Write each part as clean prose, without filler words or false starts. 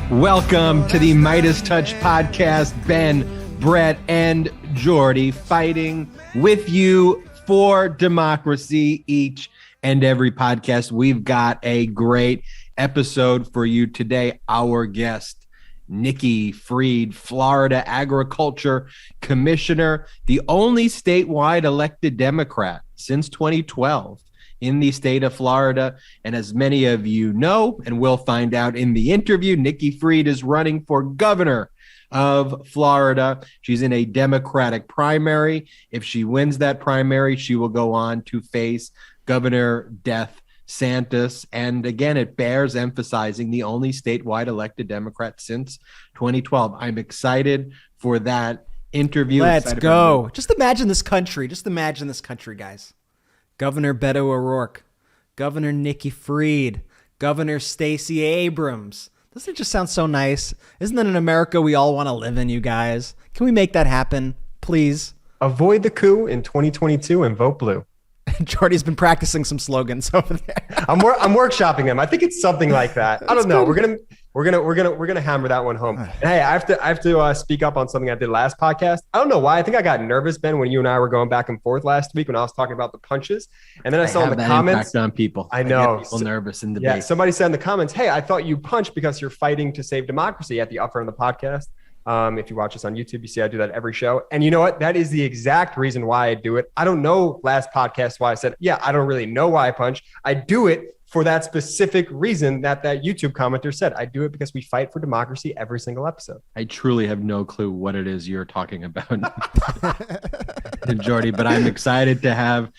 Welcome to the MeidasTouch podcast. Ben, Brett, and Jordy fighting with you for democracy each and every podcast. We've got a great episode for you today. Our guest, Nikki Fried, Florida Agriculture Commissioner, the only statewide elected Democrat since 2012 in the state of Florida. And as many of you know, and we'll find out in the interview, Nikki Fried is running for governor of Florida. She's in a Democratic primary. If she wins that primary, she will go on to face Governor DeathSantis. And again, it bears emphasizing the only statewide elected Democrat since 2012. I'm excited for that interview. Let's go. Just imagine this country. Guys. Governor Beto O'Rourke, Governor Nikki Fried, Governor Stacey Abrams. Doesn't it just sound so nice? Isn't that an America we all want to live in, you guys? Can we make that happen, please? Avoid the coup in 2022 and vote blue. Jordy's been practicing some slogans over there. I'm workshopping them. I think it's something like that. I don't know. Good. We're gonna hammer that one home. And hey, I have to speak up on something I did last podcast. I don't know why. I think I got nervous, Ben, when you and I were going back and forth last week when I was talking about the punches. And then I saw in the comments on people. I know. People nervous in debate. Yeah, somebody said in the comments, "Hey, I thought you punched because you're fighting to save democracy." At the upper end of the podcast. If you watch us on YouTube, you see I do that every show. And you know what? That is the exact reason why I do it. I don't know last podcast why I said, yeah, I don't really know why I punch. I do it for that specific reason that YouTube commenter said. I do it because we fight for democracy every single episode. I truly have no clue what it is you're talking about, Jordy, but I'm excited to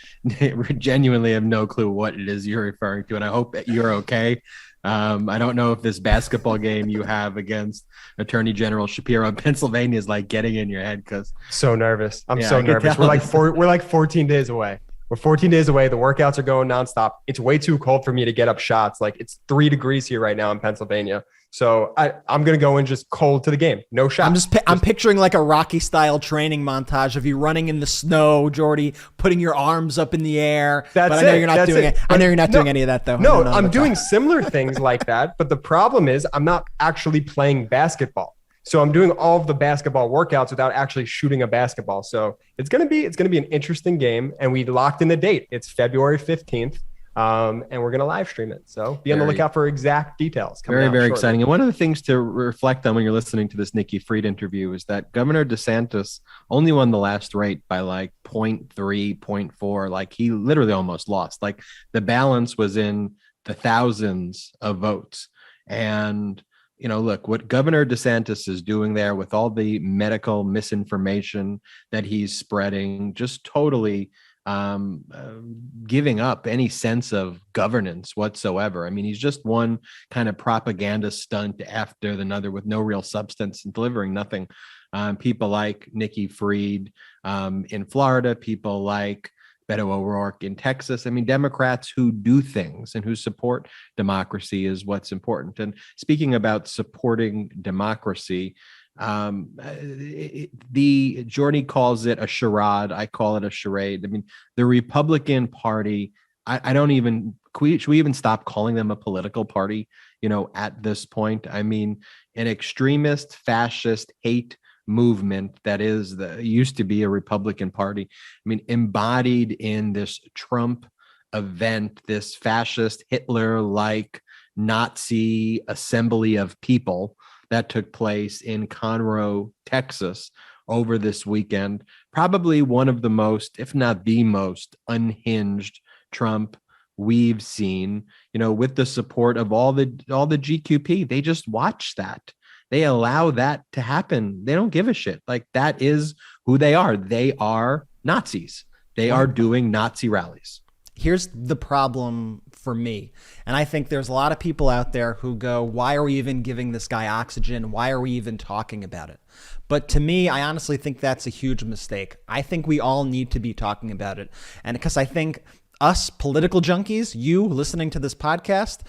genuinely have no clue what it is you're referring to. And I hope that you're okay. I don't know if this basketball game you have against Attorney General Shapiro in Pennsylvania is like getting in your head because so nervous. I'm so nervous. We're like 14 days away. We're 14 days away. The workouts are going nonstop. It's way too cold for me to get up shots. Like it's 3 degrees here right now in Pennsylvania. So I'm going to go in just cold to the game. No shots. I'm picturing like a Rocky style training montage of you running in the snow, Jordy, putting your arms up in the air. I know you're not doing it. I know you're not doing any of that though. No, I'm doing similar things like that. But the problem is I'm not actually playing basketball. So I'm doing all of the basketball workouts without actually shooting a basketball. So it's going to be an interesting game. And we locked in the date. It's February 15th. And we're going to live stream it. So be on the lookout for exact details. Very exciting. And one of the things to reflect on when you're listening to this Nikki Fried interview is that Governor DeSantis only won the last rate by like 0.3, 0.4. Like he literally almost lost. Like the balance was in the thousands of votes. And you know, look, what Governor DeSantis is doing there with all the medical misinformation that he's spreading, just totally giving up any sense of governance whatsoever. I mean, he's just one kind of propaganda stunt after another with no real substance and delivering nothing. People like Nikki Fried in Florida, people like Beto O'Rourke in Texas. I mean, Democrats who do things and who support democracy is what's important. And speaking about supporting democracy, the Jordy calls it a charade. I call it a charade. I mean, the Republican Party, should we even stop calling them a political party, you know, at this point? I mean, an extremist, fascist, hate movement that used to be a Republican Party. I mean, embodied in this Trump event, this fascist Hitler-like Nazi assembly of people that took place in Conroe, Texas over this weekend. Probably one of the most, if not the most, unhinged Trump we've seen, you know, with the support of all the GQP. They just watch that. They allow that to happen. They don't give a shit. Like that is who they are. They are Nazis. They are doing Nazi rallies. Here's the problem for me. And I think there's a lot of people out there who go, why are we even giving this guy oxygen? Why are we even talking about it? But to me, I honestly think that's a huge mistake. I think we all need to be talking about it. And because I think us political junkies, you listening to this podcast,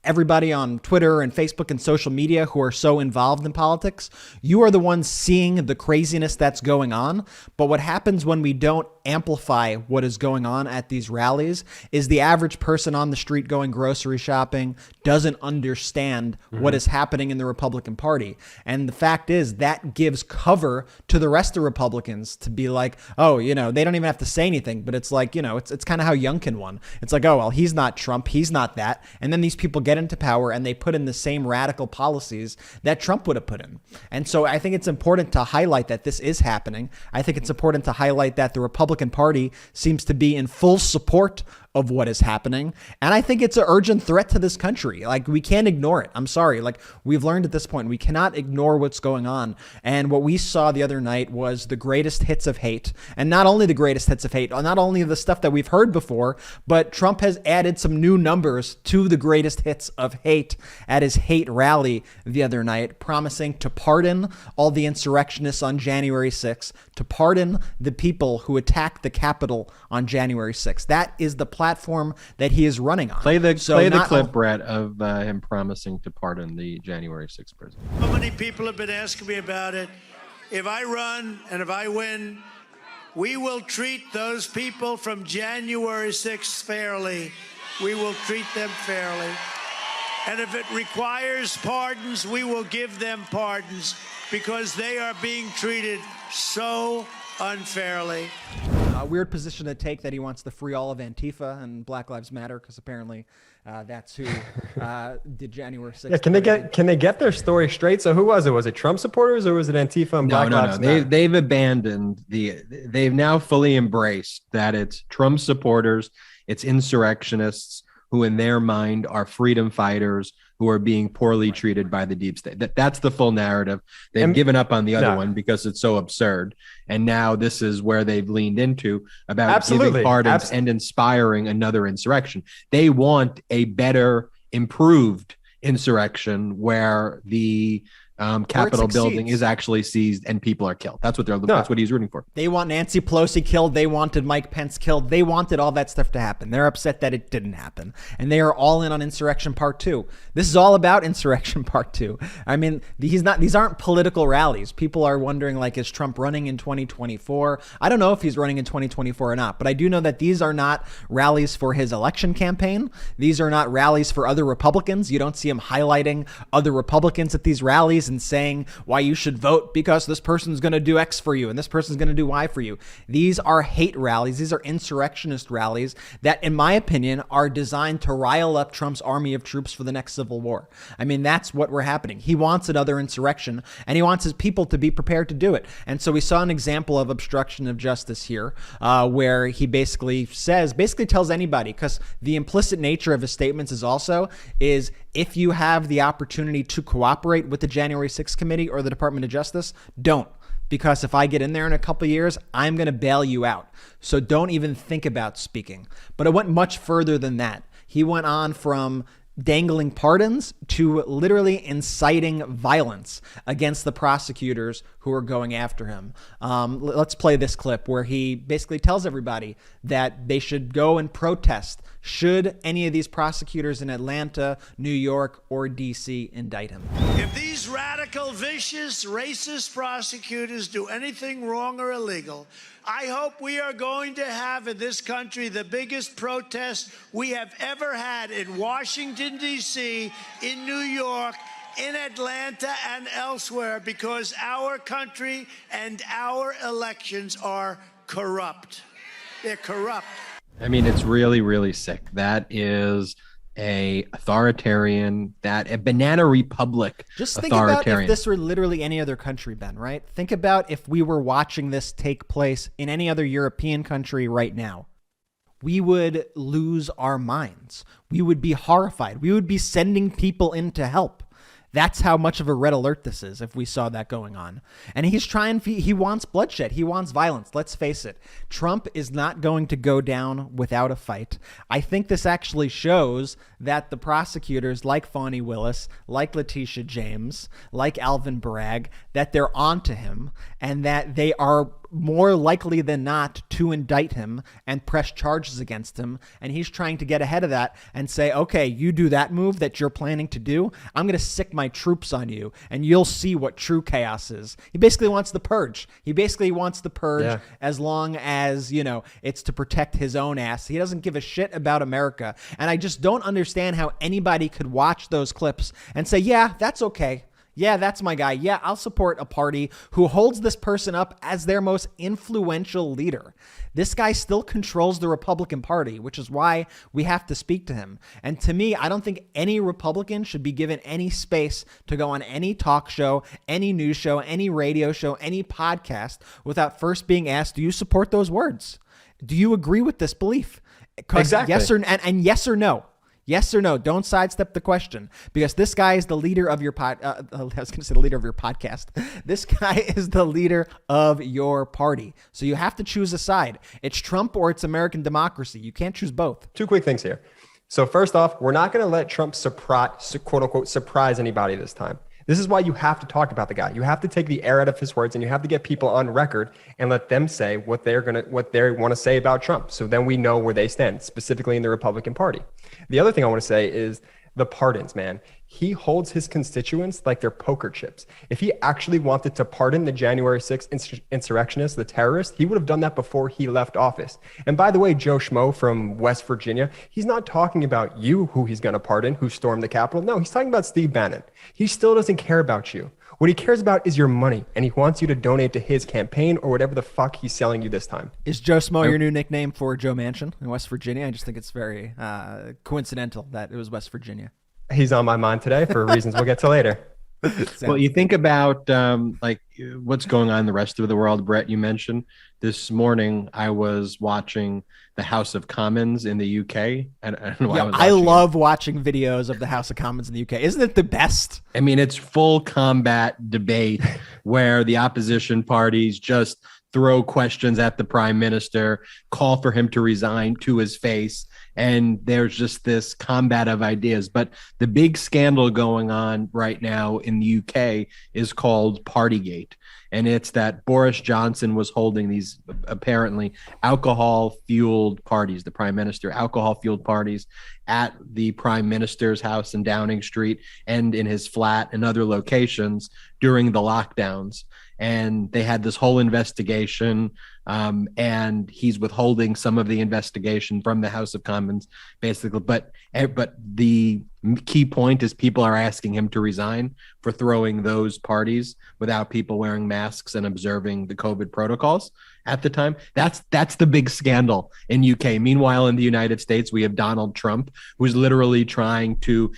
everybody on Twitter and Facebook and social media who are so involved in politics, you are the ones seeing the craziness that's going on. But what happens when we don't amplify what is going on at these rallies is the average person on the street going grocery shopping doesn't understand what is happening in the Republican Party. And the fact is that gives cover to the rest of Republicans to be like, oh, you know, they don't even have to say anything, but it's like, you know, it's kind of how Youngkin won. It's like, oh, well, he's not Trump, he's not that. And then these people get into power and they put in the same radical policies that Trump would have put in. And so I think it's important to highlight that this is happening. I think it's important to highlight that the Republican Party seems to be in full support of what is happening. And I think it's an urgent threat to this country. Like, we can't ignore it. I'm sorry. Like, we've learned at this point, we cannot ignore what's going on. And what we saw the other night was the greatest hits of hate. And not only the greatest hits of hate, not only the stuff that we've heard before, but Trump has added some new numbers to the greatest hits of hate at his hate rally the other night, promising to pardon all the insurrectionists on January 6th, to pardon the people who attacked the Capitol on January 6th. That is the platform that he is running on. Play the clip, Brett, of him promising to pardon the January 6th president. So many people have been asking me about it. If I run and if I win, we will treat those people from January 6th fairly. We will treat them fairly. And if it requires pardons, we will give them pardons because they are being treated so unfairly. A weird position to take that he wants to free all of Antifa and Black Lives Matter, because apparently that's who did January 6th. Yeah, can they get their story straight? So who was it? Was it Trump supporters or was it Antifa and Black Lives Matter? They've abandoned they've now fully embraced that it's Trump supporters, it's insurrectionists who in their mind are freedom fighters who are being poorly treated by the deep state. That's the full narrative. They've given up on the other one because it's so absurd. And now this is where they've leaned into about giving pardons and inspiring another insurrection. They want a better, improved insurrection where the Capitol building is actually seized and people are killed. That's what that's what he's rooting for. They want Nancy Pelosi killed. They wanted Mike Pence killed. They wanted all that stuff to happen. They're upset that it didn't happen. And they are all in on Insurrection Part 2. This is all about Insurrection Part 2. I mean, these aren't political rallies. People are wondering, like, is Trump running in 2024? I don't know if he's running in 2024 or not, but I do know that these are not rallies for his election campaign. These are not rallies for other Republicans. You don't see him highlighting other Republicans at these rallies and saying why you should vote because this person's going to do X for you and this person's going to do Y for you. These are hate rallies. These are insurrectionist rallies that, in my opinion, are designed to rile up Trump's army of troops for the next civil war. I mean, that's what we're happening. He wants another insurrection and he wants his people to be prepared to do it. And so we saw an example of obstruction of justice here where he basically tells anybody, because the implicit nature of his statements is if you have the opportunity to cooperate with the January 6th committee or the Department of Justice, don't. Because if I get in there in a couple of years, I'm going to bail you out. So don't even think about speaking. But it went much further than that. He went on from dangling pardons to literally inciting violence against the prosecutors who are going after him. Let's play this clip where he basically tells everybody that they should go and protest should any of these prosecutors in Atlanta, New York, or D.C. indict him. If these radical, vicious, racist prosecutors do anything wrong or illegal, I hope we are going to have in this country the biggest protest we have ever had in Washington, D.C., in New York, in Atlanta, and elsewhere, because our country and our elections are corrupt. They're corrupt. I mean, it's really, really sick. That is a banana republic. Just think about if this were literally any other country, Ben, right? Think about if we were watching this take place in any other European country right now. We would lose our minds. We would be horrified. We would be sending people in to help. That's how much of a red alert this is if we saw that going on. And he wants bloodshed. He wants violence. Let's face it. Trump is not going to go down without a fight. I think this actually shows that the prosecutors like Fani Willis, like Letitia James, like Alvin Bragg, that they're onto him and that they are more likely than not to indict him and press charges against him. And he's trying to get ahead of that and say, okay, you do that move that you're planning to do, I'm going to sick my troops on you and you'll see what true chaos is. He basically wants the purge. As long as, it's to protect his own ass. He doesn't give a shit about America. And I just don't understand how anybody could watch those clips and say, yeah, that's okay. Yeah, that's my guy. Yeah, I'll support a party who holds this person up as their most influential leader. This guy still controls the Republican Party, which is why we have to speak to him. And to me, I don't think any Republican should be given any space to go on any talk show, any news show, any radio show, any podcast without first being asked, do you support those words? Do you agree with this belief? Exactly. Yes or no. Yes or no? Don't sidestep the question, because this guy is the leader of your I was going to say the leader of your podcast. This guy is the leader of your party. So you have to choose a side. It's Trump or it's American democracy. You can't choose both. Two quick things here. So first off, we're not going to let Trump quote unquote surprise anybody this time. This is why you have to talk about the guy. You have to take the air out of his words, and you have to get people on record and let them say what they want to say about Trump. So then we know where they stand, specifically in the Republican Party. The other thing I want to say is the pardons, man. He holds his constituents like they're poker chips. If he actually wanted to pardon the January 6th insurrectionists, the terrorists, he would have done that before he left office. And by the way, Joe Schmo from West Virginia, he's not talking about you, who he's going to pardon, who stormed the Capitol. No, he's talking about Steve Bannon. He still doesn't care about you. What he cares about is your money, and he wants you to donate to his campaign or whatever the fuck he's selling you this time. Is Joe Schmo your new nickname for Joe Manchin in West Virginia? I just think it's very coincidental that it was West Virginia. He's on my mind today for reasons we'll get to later. Well, you think about what's going on in the rest of the world, Brett. You mentioned this morning I was watching the House of Commons in the UK. And I love watching videos of the House of Commons in the UK. Isn't it the best? I mean, it's full combat debate where the opposition parties just throw questions at the prime minister, call for him to resign to his face. And there's just this combat of ideas. But the big scandal going on right now in the UK is called Partygate. And it's that Boris Johnson was holding these apparently alcohol-fueled parties, the prime minister, alcohol-fueled parties at the prime minister's house in Downing Street and in his flat and other locations during the lockdowns. And they had this whole investigation, and he's withholding some of the investigation from the House of Commons, basically. But the key point is people are asking him to resign for throwing those parties without people wearing masks and observing the COVID protocols at the time. That's the big scandal in UK. Meanwhile, in the United States, we have Donald Trump, who's literally trying to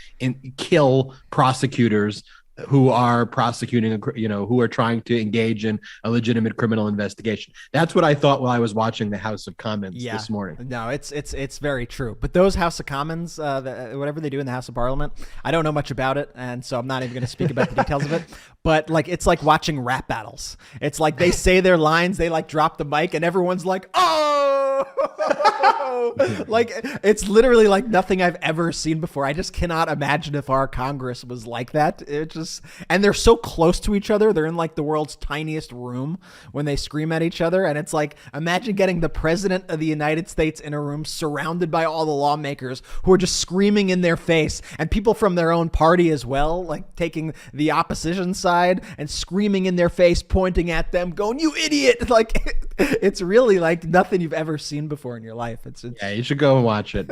kill prosecutors who are prosecuting, who are trying to engage in a legitimate criminal investigation. That's what I thought while I was watching the House of Commons this morning. No, it's very true. But those House of Commons, whatever they do in the House of Parliament, I don't know much about it, and so I'm not even going to speak about the details of it. But it's like watching rap battles. It's like they say their lines, they drop the mic, and everyone's like, oh! It's literally like nothing I've ever seen before. I just cannot imagine if our Congress was like that. And they're so close to each other. They're in the world's tiniest room when they scream at each other. And it's like, imagine getting the president of the United States in a room surrounded by all the lawmakers who are just screaming in their face, and people from their own party as well, taking the opposition side and screaming in their face, pointing at them, going, "You idiot!" It's really nothing you've ever seen before in your life. Yeah, you should go and watch it.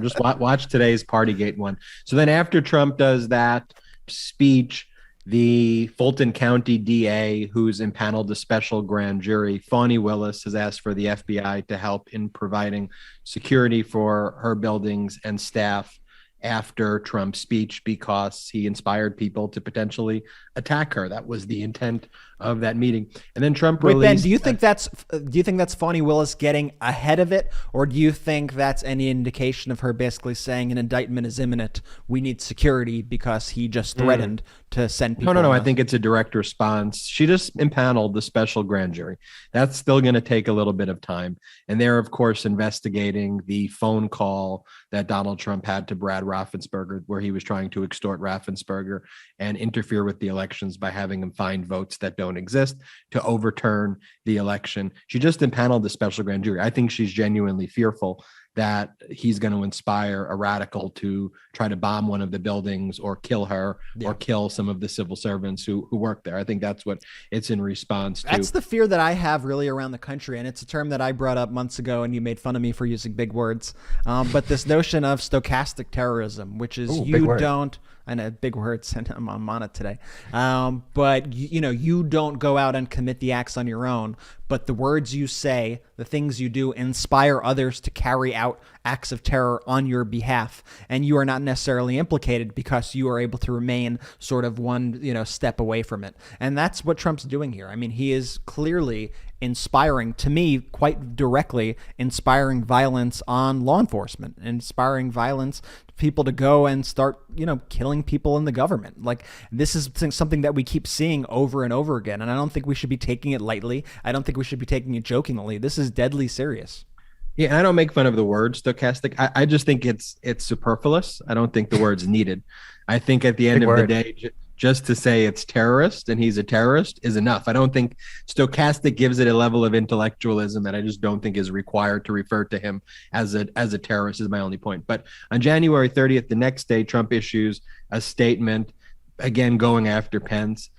Just watch today's Partygate one. So then after Trump does that speech, the Fulton County DA, who's impaneled the special grand jury, Fani Willis, has asked for the FBI to help in providing security for her buildings and staff after Trump's speech, because he inspired people to potentially attack her. That was the intent of that meeting. And then Trump released. Ben, do you think that's Fani Willis getting ahead of it, or do you think that's any indication of her basically saying an indictment is imminent? We need security because he just threatened to send people. No. I think it's a direct response. She just impaneled the special grand jury. That's still going to take a little bit of time. And they're, of course, investigating the phone call that Donald Trump had to Brad Raffensperger, where he was trying to extort Raffensperger and interfere with the elections by having him find votes that don't exist to overturn the election. She just impaneled the special grand jury. I think she's genuinely fearful that he's going to inspire a radical to try to bomb one of the buildings or kill her or kill some of the civil servants who work there. I think that's what it's in response to. That's the fear that I have really around the country. And it's a term that I brought up months ago and you made fun of me for using big words. But this notion of stochastic terrorism, which is I know, big words, and I'm on it today. But you don't go out and commit the acts on your own, but the words you say, the things you do inspire others to carry out acts of terror on your behalf. And you are not necessarily implicated because you are able to remain sort of one, step away from it. And that's what Trump's doing here. I mean, he is clearly inspiring, to me, quite directly, inspiring violence on law enforcement, inspiring violence people to go and start, killing people in the government. Like, this is something that we keep seeing over and over again. And I don't think we should be taking it lightly. I don't think we should be taking it jokingly. This is deadly serious. Yeah, and I don't make fun of the word stochastic. I just think it's superfluous. I don't think the word's needed. I think at the end of the day, just to say it's terrorist and he's a terrorist is enough. I don't think stochastic gives it a level of intellectualism that I just don't think is required to refer to him as a terrorist is my only point. But on January 30th, the next day, Trump issues a statement, again, going after Pence,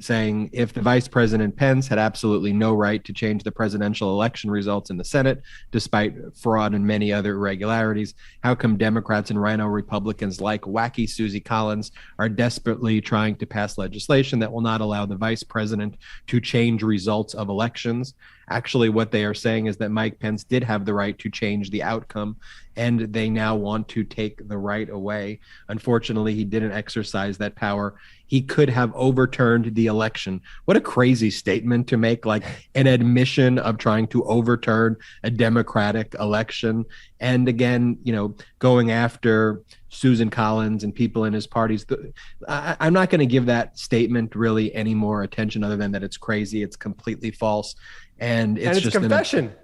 saying if the Vice President Pence had absolutely no right to change the presidential election results in the Senate, despite fraud and many other irregularities, how come Democrats and rhino Republicans like wacky Susie Collins are desperately trying to pass legislation that will not allow the Vice President to change results of elections? Actually, what they are saying is that Mike Pence did have the right to change the outcome, and they now want to take the right away. Unfortunately, he didn't exercise that power. He could have overturned the election. What a crazy statement to make, like an admission of trying to overturn a democratic election. And again, going after Susan Collins and people in his parties. I'm not going to give that statement really any more attention other than that it's crazy. It's completely false. And it's just confession.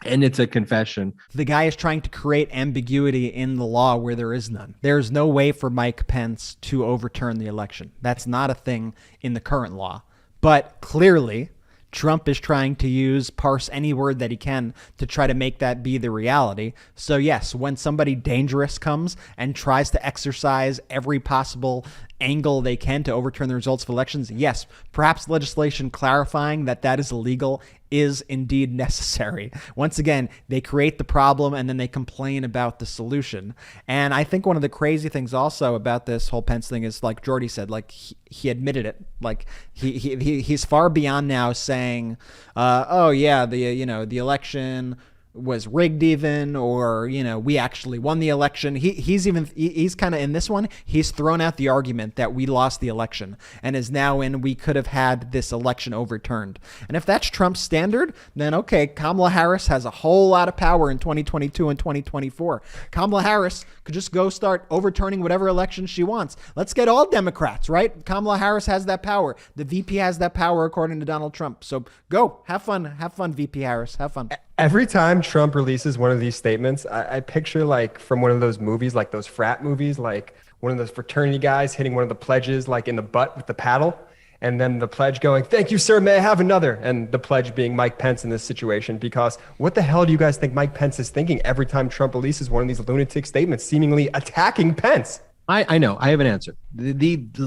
And it's a confession. The guy is trying to create ambiguity in the law where there is none. There's no way for Mike Pence to overturn the election. That's not a thing in the current law. But clearly, Trump is trying to parse any word that he can to try to make that be the reality. So yes, when somebody dangerous comes and tries to exercise every possible angle they can to overturn the results of elections, yes, perhaps legislation clarifying that is illegal is indeed necessary. Once again, they create the problem and then they complain about the solution. And I think one of the crazy things also about this whole Pence thing is, like Jordy said, like he admitted it. Like he's far beyond now saying, oh yeah, the election was rigged even, or we actually won the election. He's kind of in this one, he's thrown out the argument that we lost the election and is now in we could have had this election overturned. And if that's Trump's standard, then okay, Kamala Harris has a whole lot of power in 2022 and 2024. Kamala Harris could just go start overturning whatever election she wants. Let's get all Democrats, right? Kamala Harris has that power. The VP has that power according to Donald Trump. So go, have fun, VP Harris, have fun. Every time Trump releases one of these statements, I picture like from one of those movies, like those frat movies, like one of those fraternity guys hitting one of the pledges like in the butt with the paddle. And then the pledge going, "Thank you, sir. May I have another?" And the pledge being Mike Pence in this situation, because what the hell do you guys think Mike Pence is thinking every time Trump releases one of these lunatic statements seemingly attacking Pence? I know. I have an answer.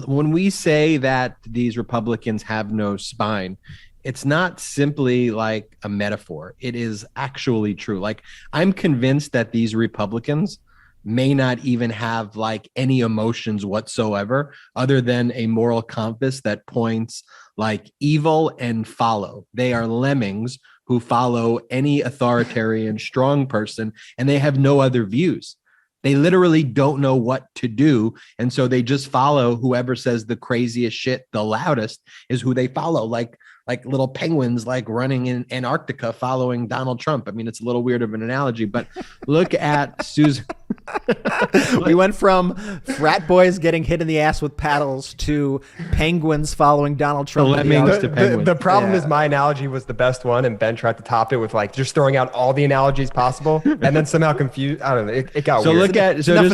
When we say that these Republicans have no spine, it's not simply like a metaphor. It is actually true. Like, I'm convinced that these Republicans may not even have like any emotions whatsoever other than a moral compass that points like evil and follow. They are lemmings who follow any authoritarian strong person, and they have no other views. They literally don't know what to do. And so they just follow whoever says the craziest shit the loudest is who they follow. Like like little penguins like running in Antarctica following Donald Trump. I mean, it's a little weird of an analogy, but look at Susan. We went from frat boys getting hit in the ass with paddles to penguins following Donald Trump. The problem is my analogy was the best one, and Ben tried to top it with like just throwing out all the analogies possible, and then somehow confused. I don't know. It got weird. Look at Susan. We're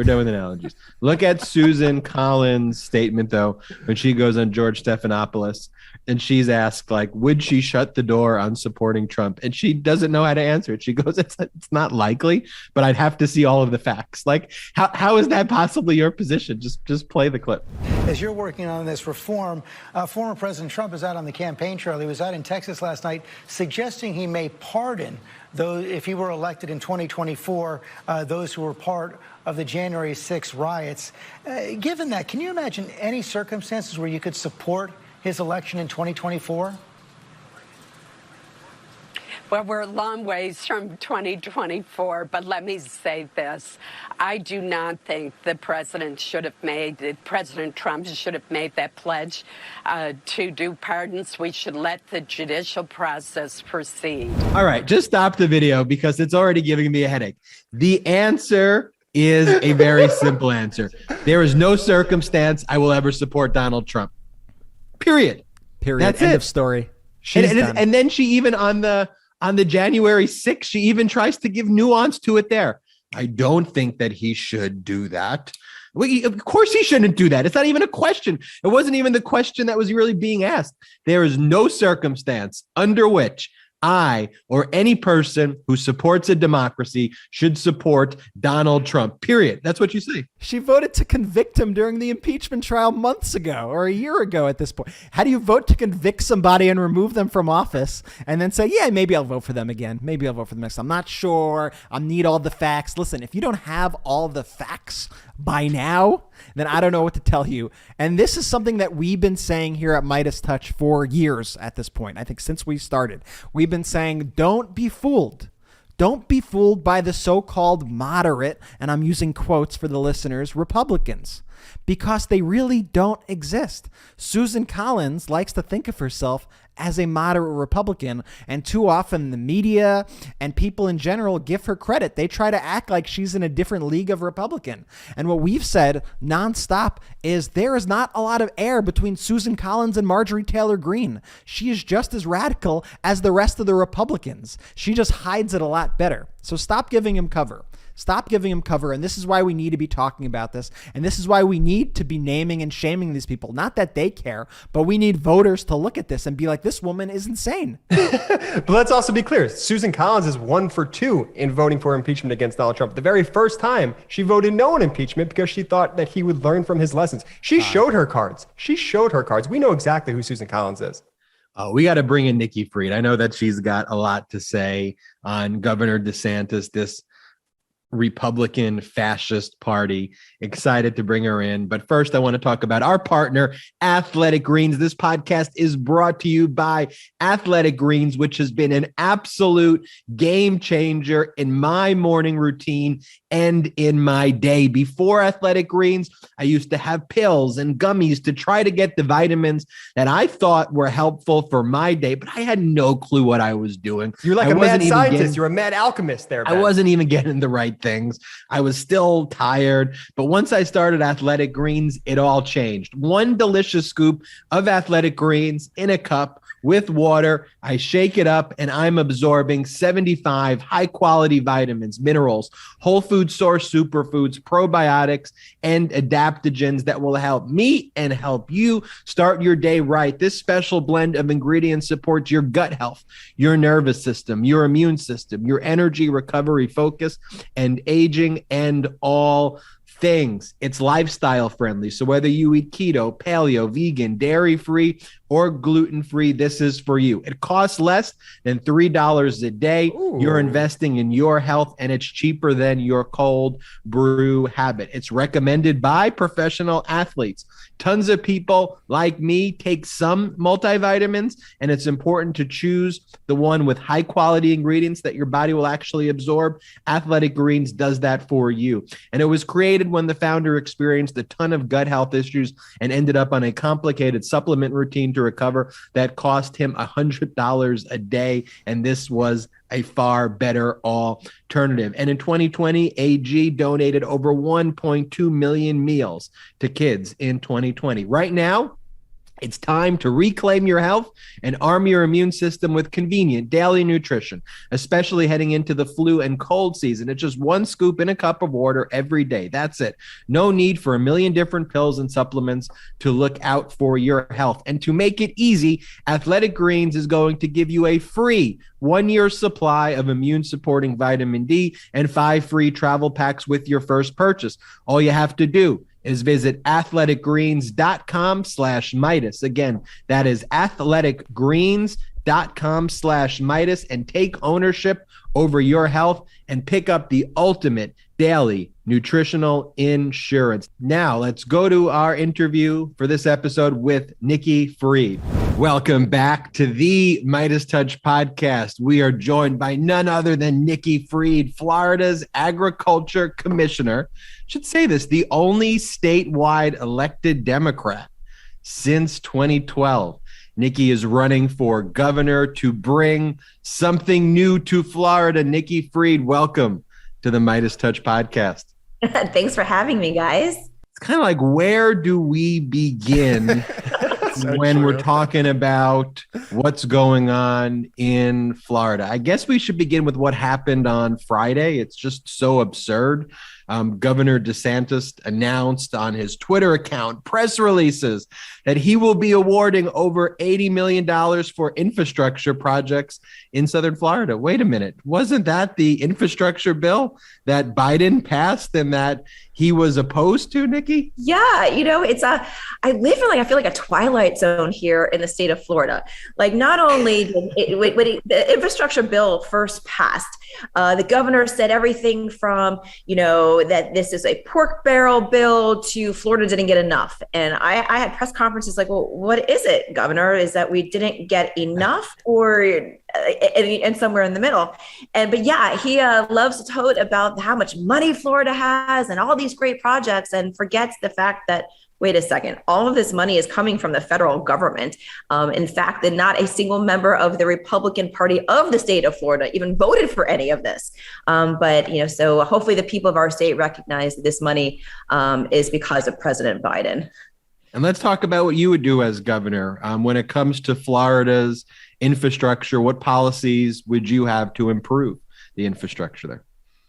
done with analogies. Look at Susan Collins' statement though when she goes on George Stephanopoulos. And she's asked, like, would she shut the door on supporting Trump? And she doesn't know how to answer it. She goes, it's not likely, but I'd have to see all of the facts. Like, how is that possibly your position? Just play the clip. As you're working on this reform, former President Trump is out on the campaign trail. He was out in Texas last night suggesting he may pardon those, if he were elected in 2024, those who were part of the January 6 riots. Given that, can you imagine any circumstances where you could support his election in 2024? Well, we're a long ways from 2024, but let me say this. I do not think President Trump should have made that pledge to do pardons. We should let the judicial process proceed. All right, just stop the video because it's already giving me a headache. The answer is a very simple answer. There is no circumstance I will ever support Donald Trump. Period. That's End it. of story. And then she even on the January 6th, she even tries to give nuance to it there. I don't think that he should do that. Well, of course he shouldn't do that. It's not even a question. It wasn't even the question that was really being asked. There is no circumstance under which I or any person who supports a democracy should support Donald Trump, period. That's what you say. She voted to convict him during the impeachment trial months ago or a year ago at this point. How do you vote to convict somebody and remove them from office and then say, yeah, maybe I'll vote for them again. Maybe I'll vote for them next time. I'm not sure. I need all the facts. Listen, if you don't have all the facts by now, then I don't know what to tell you. And this is something that we've been saying here at MeidasTouch for years at this point. I think since we started, we've been saying, don't be fooled. Don't be fooled by the so-called moderate, and I'm using quotes for the listeners, Republicans, because they really don't exist. Susan Collins likes to think of herself as a moderate Republican, and too often the media and people in general give her credit. They try to act like she's in a different league of Republican. And what we've said nonstop is there is not a lot of air between Susan Collins and Marjorie Taylor Greene. She is just as radical as the rest of the Republicans. She just hides it a lot better. So stop giving him cover. Stop giving him cover. And this is why we need to be talking about this. And this is why we need to be naming and shaming these people. Not that they care, but we need voters to look at this and be like, this woman is insane. But let's also be clear. Susan Collins is 1 for 2 in voting for impeachment against Donald Trump. The very first time she voted no on impeachment because she thought that he would learn from his lessons. She showed her cards. We know exactly who Susan Collins is. Oh, we got to bring in Nikki Fried. I know that she's got a lot to say on Governor DeSantis, this Republican fascist party. Excited to bring her in. But first, I want to talk about our partner, Athletic Greens. This podcast is brought to you by Athletic Greens, which has been an absolute game changer in my morning routine and in my day. Before Athletic Greens, I used to have pills and gummies to try to get the vitamins that I thought were helpful for my day, but I had no clue what I was doing. You're like a mad scientist. You're a mad alchemist there, Ben. I wasn't even getting the right things. I was still tired. But once I started Athletic Greens, it all changed. 1 delicious scoop of Athletic Greens in a cup with water. I shake it up and I'm absorbing 75 high quality vitamins, minerals, whole food source superfoods, probiotics, and adaptogens that will help me and help you start your day right. This special blend of ingredients supports your gut health, your nervous system, your immune system, your energy, recovery, focus, and aging, and all things. It's lifestyle friendly. So whether you eat keto, paleo, vegan, dairy free, or gluten free, this is for you. It costs less than $3 a day. Ooh. You're investing in your health, and it's cheaper than your cold brew habit. It's recommended by professional athletes. Tons of people like me take some multivitamins, and it's important to choose the one with high quality ingredients that your body will actually absorb. Athletic Greens does that for you. And it was created when the founder experienced a ton of gut health issues and ended up on a complicated supplement routine to recover that cost him $100 a day. And this was a far better alternative. And in 2020, AG donated over 1.2 million meals to kids in 2020. Right now, it's time to reclaim your health and arm your immune system with convenient daily nutrition, especially heading into the flu and cold season. It's just one scoop in a cup of water every day. That's it. No need for a million different pills and supplements to look out for your health. And to make it easy, Athletic Greens is going to give you a free 1-year supply of immune supporting vitamin D and 5 free travel packs with your first purchase. All you have to do is visit athleticgreens.com/Meidas. Again, that is athleticgreens.com/Meidas, and take ownership over your health and pick up the ultimate daily nutritional insurance. Now let's go to our interview for this episode with Nikki Fried. Welcome back to the MeidasTouch podcast. We are joined by none other than Nikki Fried, Florida's agriculture commissioner. Should say this, the only statewide elected Democrat since 2012. Nikki is running for governor to bring something new to Florida. Nikki Fried, welcome to the MeidasTouch podcast. Thanks for having me, guys. It's kind of like, where do we begin when we're talking about what's going on in Florida? I guess we should begin with what happened on Friday. It's just so absurd. Governor DeSantis announced on his Twitter account, press releases, that he will be awarding over $80 million for infrastructure projects in Southern Florida. Wait a minute. Wasn't that the infrastructure bill that Biden passed and that he was opposed to, Nikki? Yeah, I live in I feel like a twilight zone here in the state of Florida. Like, not only when the infrastructure bill first passed, the governor said everything from, that this is a pork barrel bill to Florida didn't get enough. And I had press conferences like, well, what is it, Governor? Is that we didn't get enough, or and somewhere in the middle? But yeah, he loves to tote about how much money Florida has and all these great projects, and forgets the fact that, wait a second, all of this money is coming from the federal government. In fact, that not a single member of the Republican Party of the state of Florida even voted for any of this. So hopefully the people of our state recognize that this money is because of President Biden. And let's talk about what you would do as governor when it comes to Florida's infrastructure. What policies would you have to improve the infrastructure there?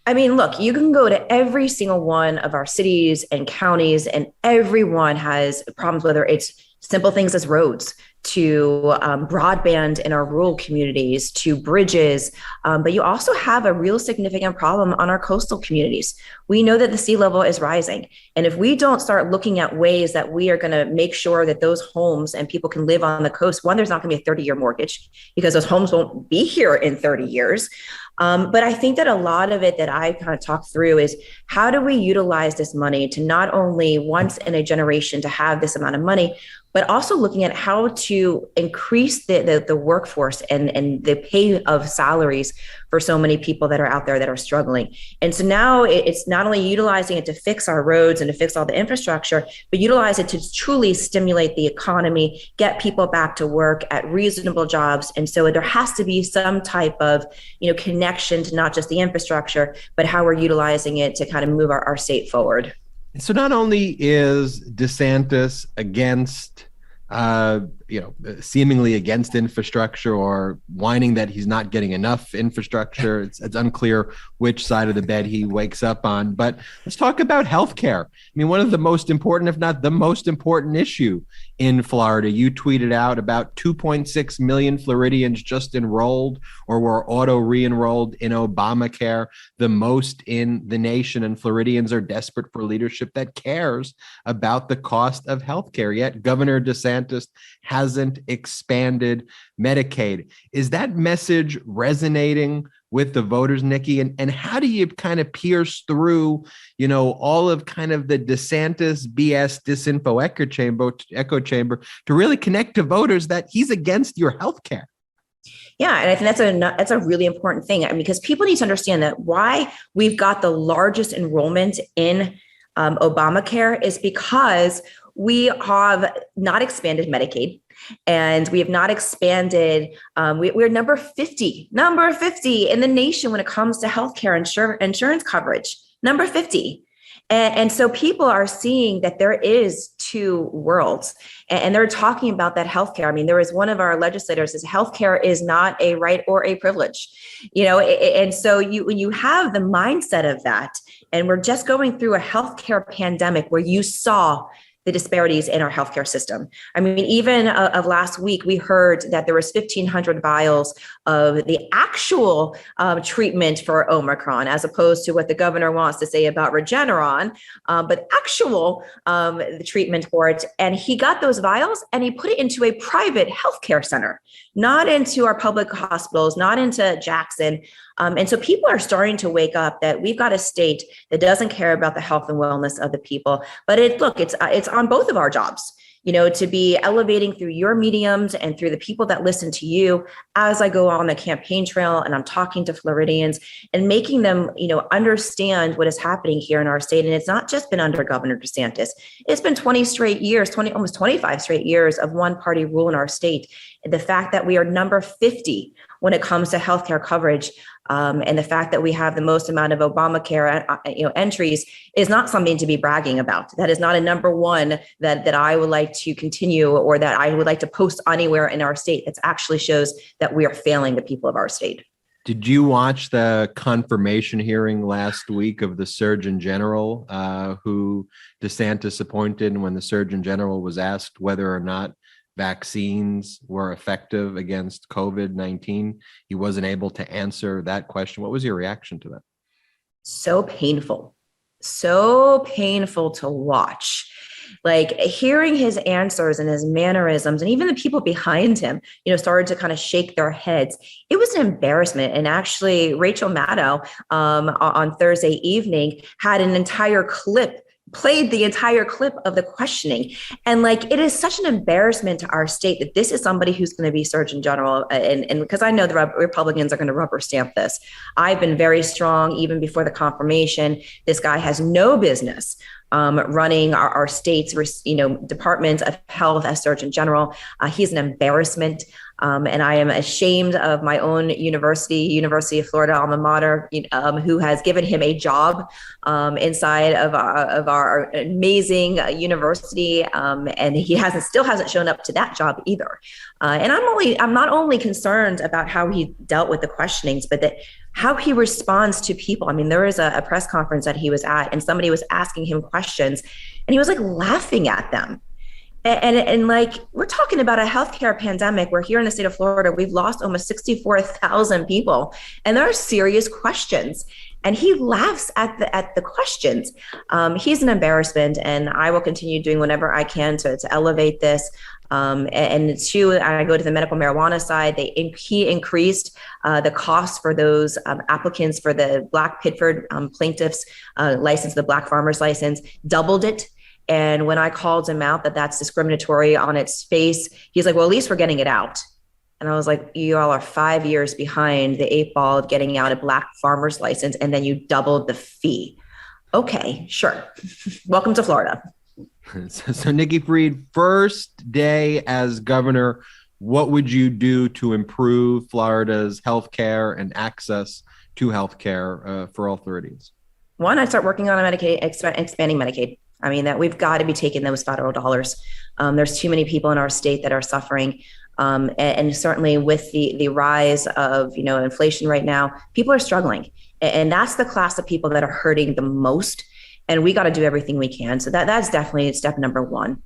I mean, look, you can go to every single one of our cities and counties, and everyone has problems, whether it's simple things as roads, to broadband in our rural communities, to bridges. But you also have a real significant problem on our coastal communities. We know that the sea level is rising. And if we don't start looking at ways that we are going to make sure that those homes and people can live on the coast, one, there's not going to be a 30-year mortgage because those homes won't be here in 30 years. But I think that a lot of it that I kind of talk through is, how do we utilize this money to not only once in a generation to have this amount of money, but also looking at how to increase the workforce and the pay of salaries for so many people that are out there that are struggling. And so now it's not only utilizing it to fix our roads and to fix all the infrastructure, but utilize it to truly stimulate the economy, get people back to work at reasonable jobs. And so there has to be some type of, connection to not just the infrastructure, but how we're utilizing it to kind of move our state forward. So not only is DeSantis against, seemingly against infrastructure, or whining that he's not getting enough infrastructure, it's unclear which side of the bed he wakes up on. But let's talk about healthcare. I mean, one of the most important, if not the most important issue in Florida. You tweeted out about 2.6 million Floridians just enrolled or were auto re-enrolled in Obamacare, the most in the nation. And Floridians are desperate for leadership that cares about the cost of healthcare. Yet Governor DeSantis hasn't expanded Medicaid. Is that message resonating with the voters, Nikki? And how do you kind of pierce through, all of kind of the DeSantis BS disinfo echo chamber to really connect to voters that he's against your health care? Yeah, and I think that's a really important thing, because people need to understand that why we've got the largest enrollment in Obamacare is because we have not expanded Medicaid, and we have not expanded. We're number 50 in the nation when it comes to healthcare insurance coverage, number 50. And so people are seeing that there is two worlds, and they're talking about that healthcare. I mean, there was one of our legislators says healthcare is not a right or a privilege, and so when you have the mindset of that, and we're just going through a healthcare pandemic where you saw the disparities in our healthcare system. I mean, even of last week, we heard that there was 1,500 vials of the actual treatment for Omicron, as opposed to what the governor wants to say about Regeneron, but actual the treatment for it. And he got those vials and he put it into a private healthcare center, not into our public hospitals, not into Jackson. And so people are starting to wake up that we've got a state that doesn't care about the health and wellness of the people. But it's on both of our jobs, to be elevating through your mediums and through the people that listen to you as I go on the campaign trail and I'm talking to Floridians and making them, understand what is happening here in our state. And it's not just been under Governor DeSantis. It's been 20 straight years, almost 25 straight years of one party rule in our state. The fact that we are number 50 when it comes to healthcare coverage, and the fact that we have the most amount of Obamacare entries is not something to be bragging about. That is not a number one that I would like to continue or that I would like to post anywhere in our state. That actually shows that we are failing the people of our state. Did you watch the confirmation hearing last week of the Surgeon General who DeSantis appointed? And when the Surgeon General was asked whether or not vaccines were effective against COVID-19, he wasn't able to answer that question. What was your reaction to that? So painful to watch. Like hearing his answers and his mannerisms, and even the people behind him, started to kind of shake their heads. It was an embarrassment. And actually, Rachel Maddow on Thursday evening had an entire clip, played the entire clip of the questioning. And it is such an embarrassment to our state that this is somebody who's going to be Surgeon General. And because I know the Republicans are going to rubber stamp this. I've been very strong even before the confirmation. This guy has no business running our state's, Department of Health as Surgeon General. He's an embarrassment. And I am ashamed of my own University of Florida alma mater, who has given him a job inside of our amazing university, and he still hasn't shown up to that job either. And I'm not only concerned about how he dealt with the questionings, but that how he responds to people. I mean, there was a press conference that he was at, and somebody was asking him questions, and he was laughing at them. And we're talking about a healthcare pandemic where here in the state of Florida, we've lost almost 64,000 people, and there are serious questions. And he laughs at the questions. He's an embarrassment, and I will continue doing whatever I can to elevate this. And two, I go to the medical marijuana side. He increased the cost for those applicants for the Black Pittsford plaintiffs license, the Black farmers license, doubled it. And when I called him out that that's discriminatory on its face, he's like, well, at least we're getting it out. And I was like, you all are 5 years behind the 8 ball of getting out a Black farmer's license, and then you doubled the fee. Okay, sure. Welcome to Florida. So Nikki Fried, first day as governor, what would you do to improve Florida's healthcare and access to healthcare for all Floridians? One, I'd start working on expanding Medicaid. I mean, that we've got to be taking those federal dollars. There's too many people in our state that are suffering. And certainly with the rise of, inflation right now, people are struggling. And that's the class of people that are hurting the most. And we got to do everything we can. So that's definitely step number one.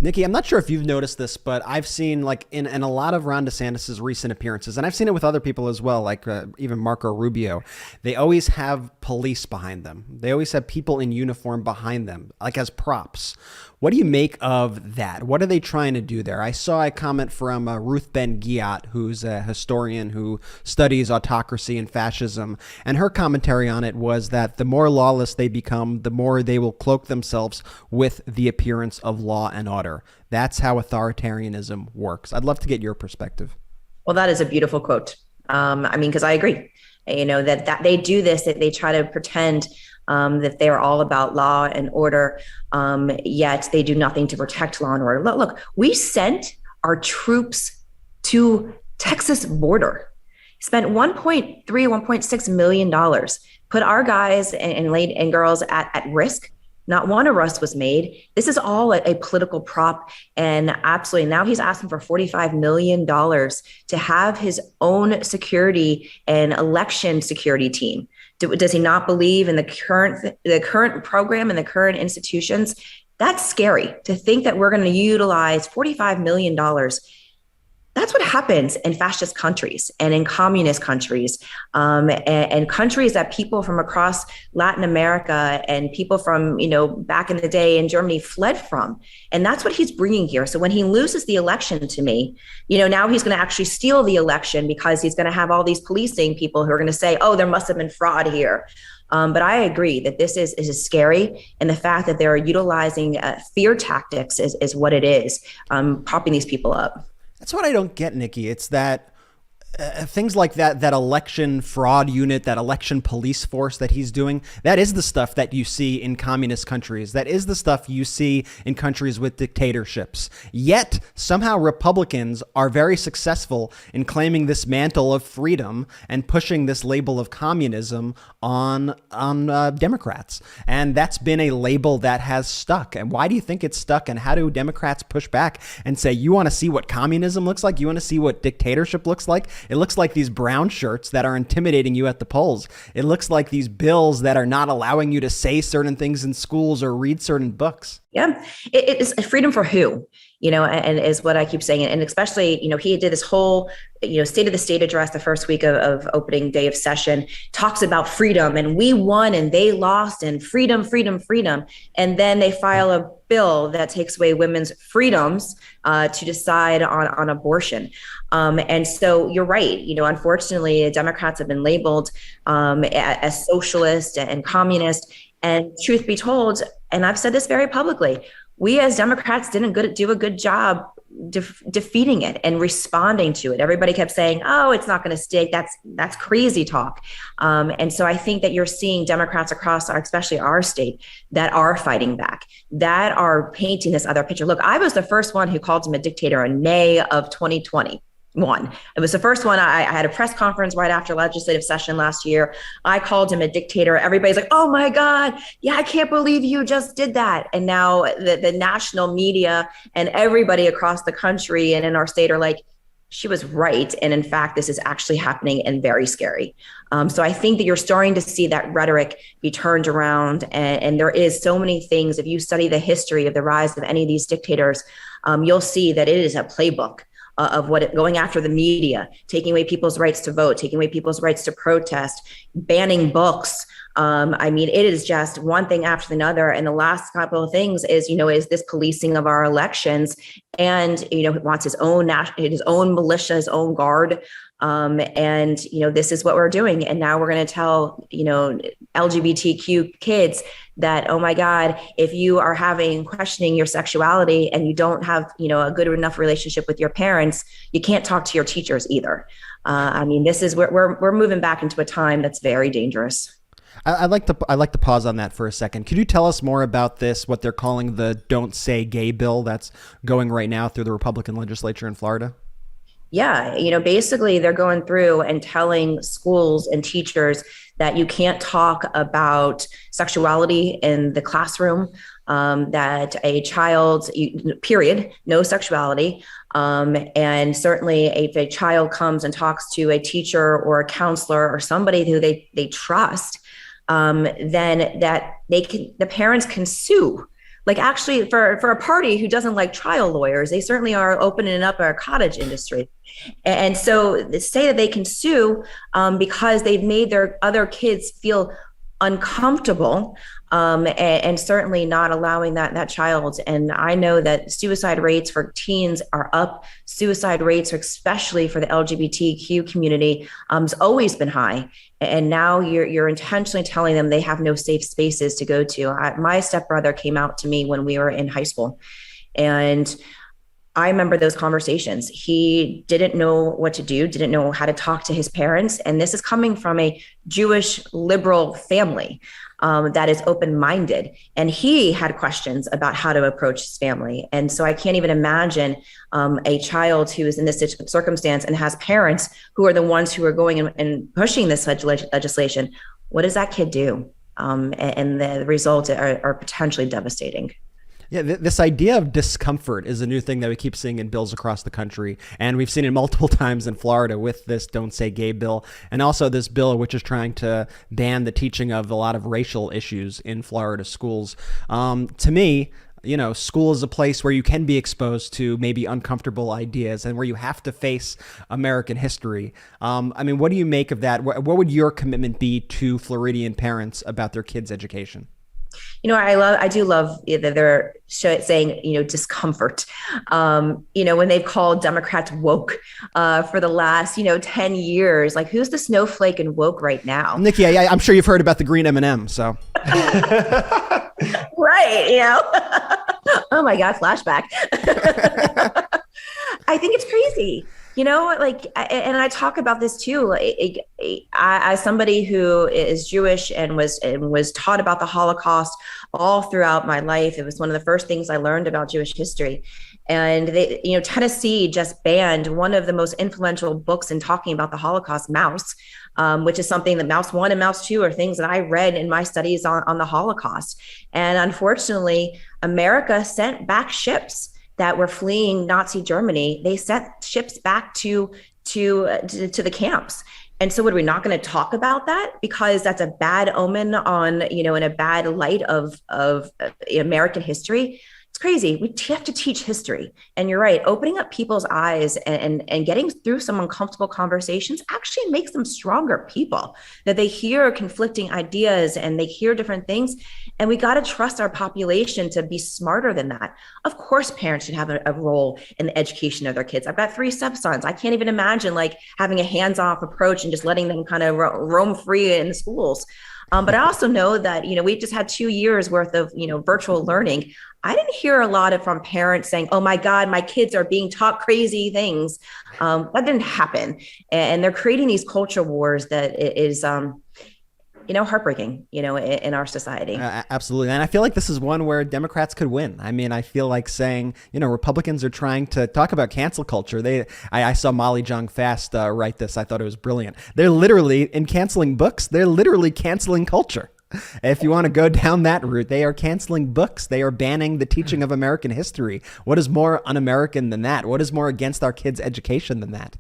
Nikki, I'm not sure if you've noticed this, but I've seen in a lot of Ron DeSantis' recent appearances, and I've seen it with other people as well, even Marco Rubio, they always have police behind them. They always have people in uniform behind them, as props. What do you make of that? What are they trying to do there? I saw a comment from Ruth Ben-Ghiat, who's a historian who studies autocracy and fascism, and her commentary on it was that the more lawless they become, the more they will cloak themselves with the appearance of law and order. That's how authoritarianism works. I'd love to get your perspective. Well, that is a beautiful quote. Because I agree. That they do this, that they try to pretend that they are all about law and order, yet they do nothing to protect law and order. Look, we sent our troops to Texas border, spent $1.6 million, put our guys and girls at risk. Not one arrest was made. This is all a political prop. And absolutely, now he's asking for $45 million to have his own security and election security team. Does he not believe in the current program and the current institutions? That's scary to think that we're going to utilize $45 million. That's what happens in fascist countries and in communist countries, and countries that people from across Latin America and people from, back in the day in Germany fled from. And that's what he's bringing here. So when he loses the election to me, now he's going to actually steal the election because he's going to have all these policing people who are going to say, oh, there must have been fraud here. But I agree that this is scary. And the fact that they're utilizing fear tactics is what it is, propping these people up. That's what I don't get, Nikki. It's that things like that election fraud unit, that election police force that he's doing, that is the stuff that you see in communist countries. That is the stuff you see in countries with dictatorships. Yet somehow Republicans are very successful in claiming this mantle of freedom and pushing this label of communism on Democrats. And that's been a label that has stuck. And why do you think it's stuck? And how do Democrats push back and say, you want to see what communism looks like? You want to see what dictatorship looks like? It looks like these brown shirts that are intimidating you at the polls. It looks like these bills that are not allowing you to say certain things in schools or read certain books. Yeah, it is freedom for who, and is what I keep saying. And especially, he did this whole, state of the state address the first week of opening day of session, talks about freedom and we won and they lost and freedom, freedom, freedom. And then they file a bill that takes away women's freedoms to decide on abortion. And so you're right. Unfortunately, Democrats have been labeled as socialist and communist. And truth be told, and I've said this very publicly, we as Democrats didn't do a good job defeating it and responding to it. Everybody kept saying, oh, it's not going to stick. That's crazy talk. And so I think that you're seeing Democrats across especially our state that are fighting back, that are painting this other picture. Look, I was the first one who called him a dictator in May of 2020. It was the first one. I had a press conference right after legislative session last year. I called him a dictator. Everybody's like, oh my God, yeah, I can't believe you just did that. And now the national media and everybody across the country and in our state are like, she was right. And in fact, this is actually happening and very scary. So I think that you're starting to see that rhetoric be turned around. And there is so many things. If you study the history of the rise of any of these dictators, you'll see that it is a playbook of going after the media, taking away people's rights to vote, taking away people's rights to protest, banning books. It is just one thing after another. And the last couple of things is this policing of our elections, and it wants his own militia, his own guard. This is what we're doing. And now we're going to tell, LGBTQ kids that, oh my God, if you are questioning your sexuality and you don't have, a good enough relationship with your parents, you can't talk to your teachers either. This is where we're moving back into a time that's very dangerous. I'd like to pause on that for a second. Could you tell us more about this, what they're calling the Don't Say Gay bill that's going right now through the Republican legislature in Florida? Yeah, basically they're going through and telling schools and teachers that you can't talk about sexuality in the classroom, that a child, period, no sexuality. And certainly if a child comes and talks to a teacher or a counselor or somebody who they trust, then that the parents can sue. Like actually for a party who doesn't like trial lawyers, they certainly are opening up our cottage industry. And so they say that they can sue because they've made their other kids feel uncomfortable, and certainly not allowing that child. And I know that suicide rates for teens are up. Suicide rates, especially for the LGBTQ community, has always been high. And now you're intentionally telling them they have no safe spaces to go to. My stepbrother came out to me when we were in high school, and I remember those conversations. He didn't know what to do, didn't know how to talk to his parents. And this is coming from a Jewish liberal family that is open-minded. And he had questions about how to approach his family. And so I can't even imagine a child who is in this circumstance and has parents who are the ones who are going and pushing this legislation. What does that kid do? And the results are potentially devastating. Yeah, this idea of discomfort is a new thing that we keep seeing in bills across the country. And we've seen it multiple times in Florida with this Don't Say Gay bill, and also this bill which is trying to ban the teaching of a lot of racial issues in Florida schools. To me, school is a place where you can be exposed to maybe uncomfortable ideas and where you have to face American history. What do you make of that? What would your commitment be to Floridian parents about their kids' education? I do love that they're saying, discomfort. When they've called Democrats woke for the last, 10 years, like who's the snowflake and woke right now? Nikki, I'm sure you've heard about the green M&M, so. Right. Oh my God, flashback. I think it's crazy. And I talk about this too. As somebody who is Jewish and was taught about the Holocaust all throughout my life, it was one of the first things I learned about Jewish history. And Tennessee just banned one of the most influential books in talking about the Holocaust, Maus, which is something that Maus 1 and Maus 2 are things that I read in my studies on the Holocaust. And unfortunately, America sent back ships that were fleeing Nazi Germany. They sent ships back to the camps. And so, what are we not going to talk about that because that's a bad omen on, in a bad light of American history? It's crazy. We have to teach history. And you're right, opening up people's eyes and getting through some uncomfortable conversations actually makes them stronger people, that they hear conflicting ideas and they hear different things. And we got to trust our population to be smarter than that. Of course, parents should have a role in the education of their kids. I've got 3 stepsons. I can't even imagine having a hands-off approach and just letting them kind of roam free in the schools. But I also know that, we've just had 2 years worth of, virtual learning. I didn't hear a lot from parents saying, oh my God, my kids are being taught crazy things. That didn't happen. And they're creating these culture wars that is, heartbreaking, in our society. Absolutely. And I feel like this is one where Democrats could win. I feel like saying, Republicans are trying to talk about cancel culture. I saw Molly Jong Fast write this. I thought it was brilliant. They're literally, in canceling books, they're literally canceling culture. If you want to go down that route, they are canceling books. They are banning the teaching of American history. What is more un-American than that? What is more against our kids' education than that?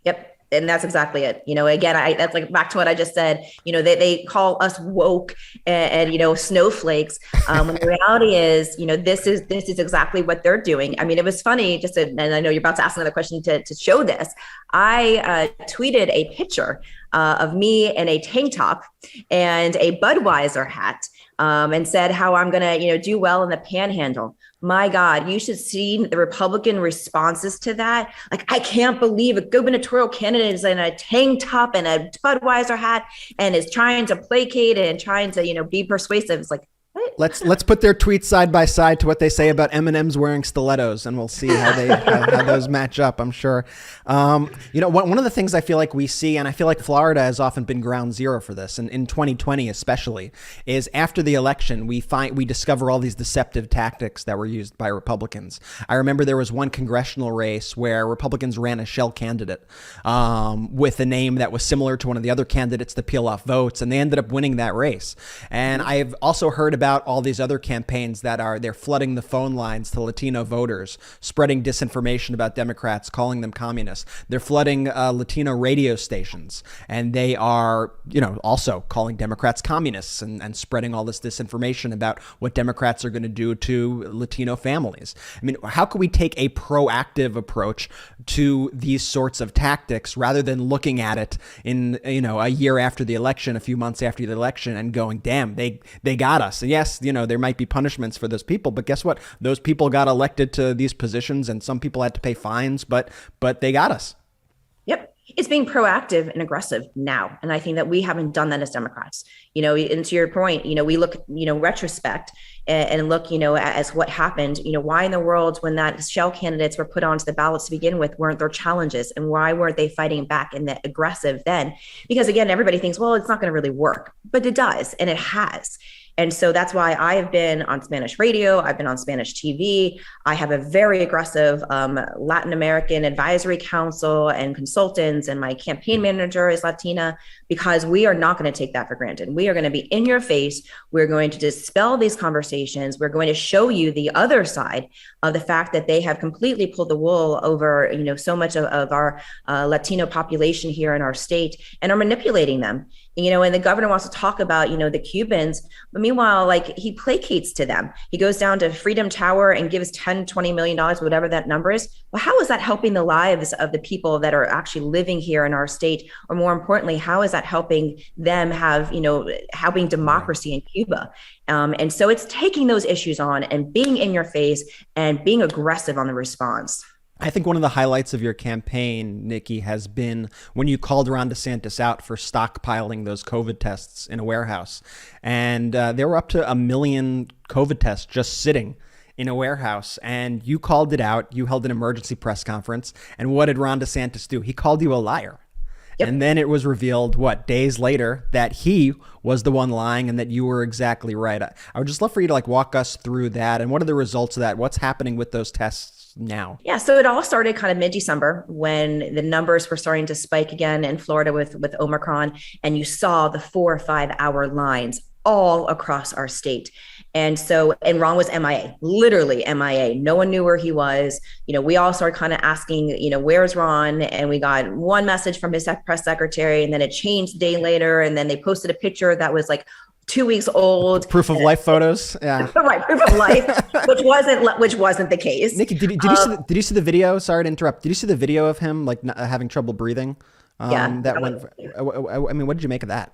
Yep. And that's exactly it. Again, that's back to what I just said. They call us woke and snowflakes. When the reality is, this is exactly what they're doing. It was funny and I know you're about to ask another question to show this. I tweeted a picture of me in a tank top and a Budweiser hat and said how I'm going to, do well in the panhandle. My God, you should see the Republican responses to that. I can't believe a gubernatorial candidate is in a tank top and a Budweiser hat and is trying to placate and trying to, be persuasive. It's like, what? Let's put their tweets side by side to what they say about M&Ms wearing stilettos, and we'll see how they how those match up. I'm sure. One of the things I feel like we see, and I feel like Florida has often been ground zero for this, and in 2020 especially, is after the election we discover all these deceptive tactics that were used by Republicans. I remember there was one congressional race where Republicans ran a shell candidate with a name that was similar to one of the other candidates to peel off votes, and they ended up winning that race. And I've also heard about all these other campaigns they're flooding the phone lines to Latino voters, spreading disinformation about Democrats, calling them communists. They're flooding Latino radio stations, and they are, also calling Democrats communists and spreading all this disinformation about what Democrats are going to do to Latino families. How can we take a proactive approach to these sorts of tactics rather than looking at it in, a year after the election, a few months after the election, and going, damn, they got us. And yes, there might be punishments for those people, but guess what? Those people got elected to these positions, and some people had to pay fines, but they got us. Yep. It's being proactive and aggressive now. And I think that we haven't done that as Democrats. And to your point, we look, retrospect and look, as what happened, why in the world, when that shell candidates were put onto the ballots to begin with, weren't there challenges, and why weren't they fighting back and that aggressive then? Because again, everybody thinks, well, it's not going to really work, but it does. And it has. And so that's why I have been on Spanish radio. I've been on Spanish TV. I have a very aggressive Latin American advisory council and consultants, and my campaign manager is Latina, because we are not going to take that for granted. We are going to be in your face. We're going to dispel these conversations. We're going to show you the other side of the fact that they have completely pulled the wool over, so much of our Latino population here in our state, and are manipulating them. And the governor wants to talk about, the Cubans, but meanwhile, he placates to them. He goes down to Freedom Tower and gives $10-20 million, whatever that number is. Well, how is that helping the lives of the people that are actually living here in our state? Or more importantly, how is that helping them have, helping democracy in Cuba? And so it's taking those issues on and being in your face and being aggressive on the response. I think one of the highlights of your campaign, Nikki, has been when you called Ron DeSantis out for stockpiling those COVID tests in a warehouse. And there were up to 1 million COVID tests just sitting in a warehouse. And you called it out. You held an emergency press conference. And what did Ron DeSantis do? He called you a liar. Yep. And then it was revealed, days later, that he was the one lying and that you were exactly right. I would just love for you to walk us through that. And what are the results of that? What's happening with those tests now? Yeah, so it all started kind of mid-December when the numbers were starting to spike again in Florida with Omicron, and you saw the 4 or 5 hour lines all across our state. And Ron was MIA, literally MIA. No one knew where he was. We all started kind of asking, where's Ron? And we got one message from his press secretary, and then it changed a day later. And then they posted a picture that was 2 weeks old. Proof of life photos. Yeah. Right. Proof of life, which wasn't the case. Nikki, did you see the video? Sorry to interrupt. Did you see the video of him not having trouble breathing? Yeah. What did you make of that?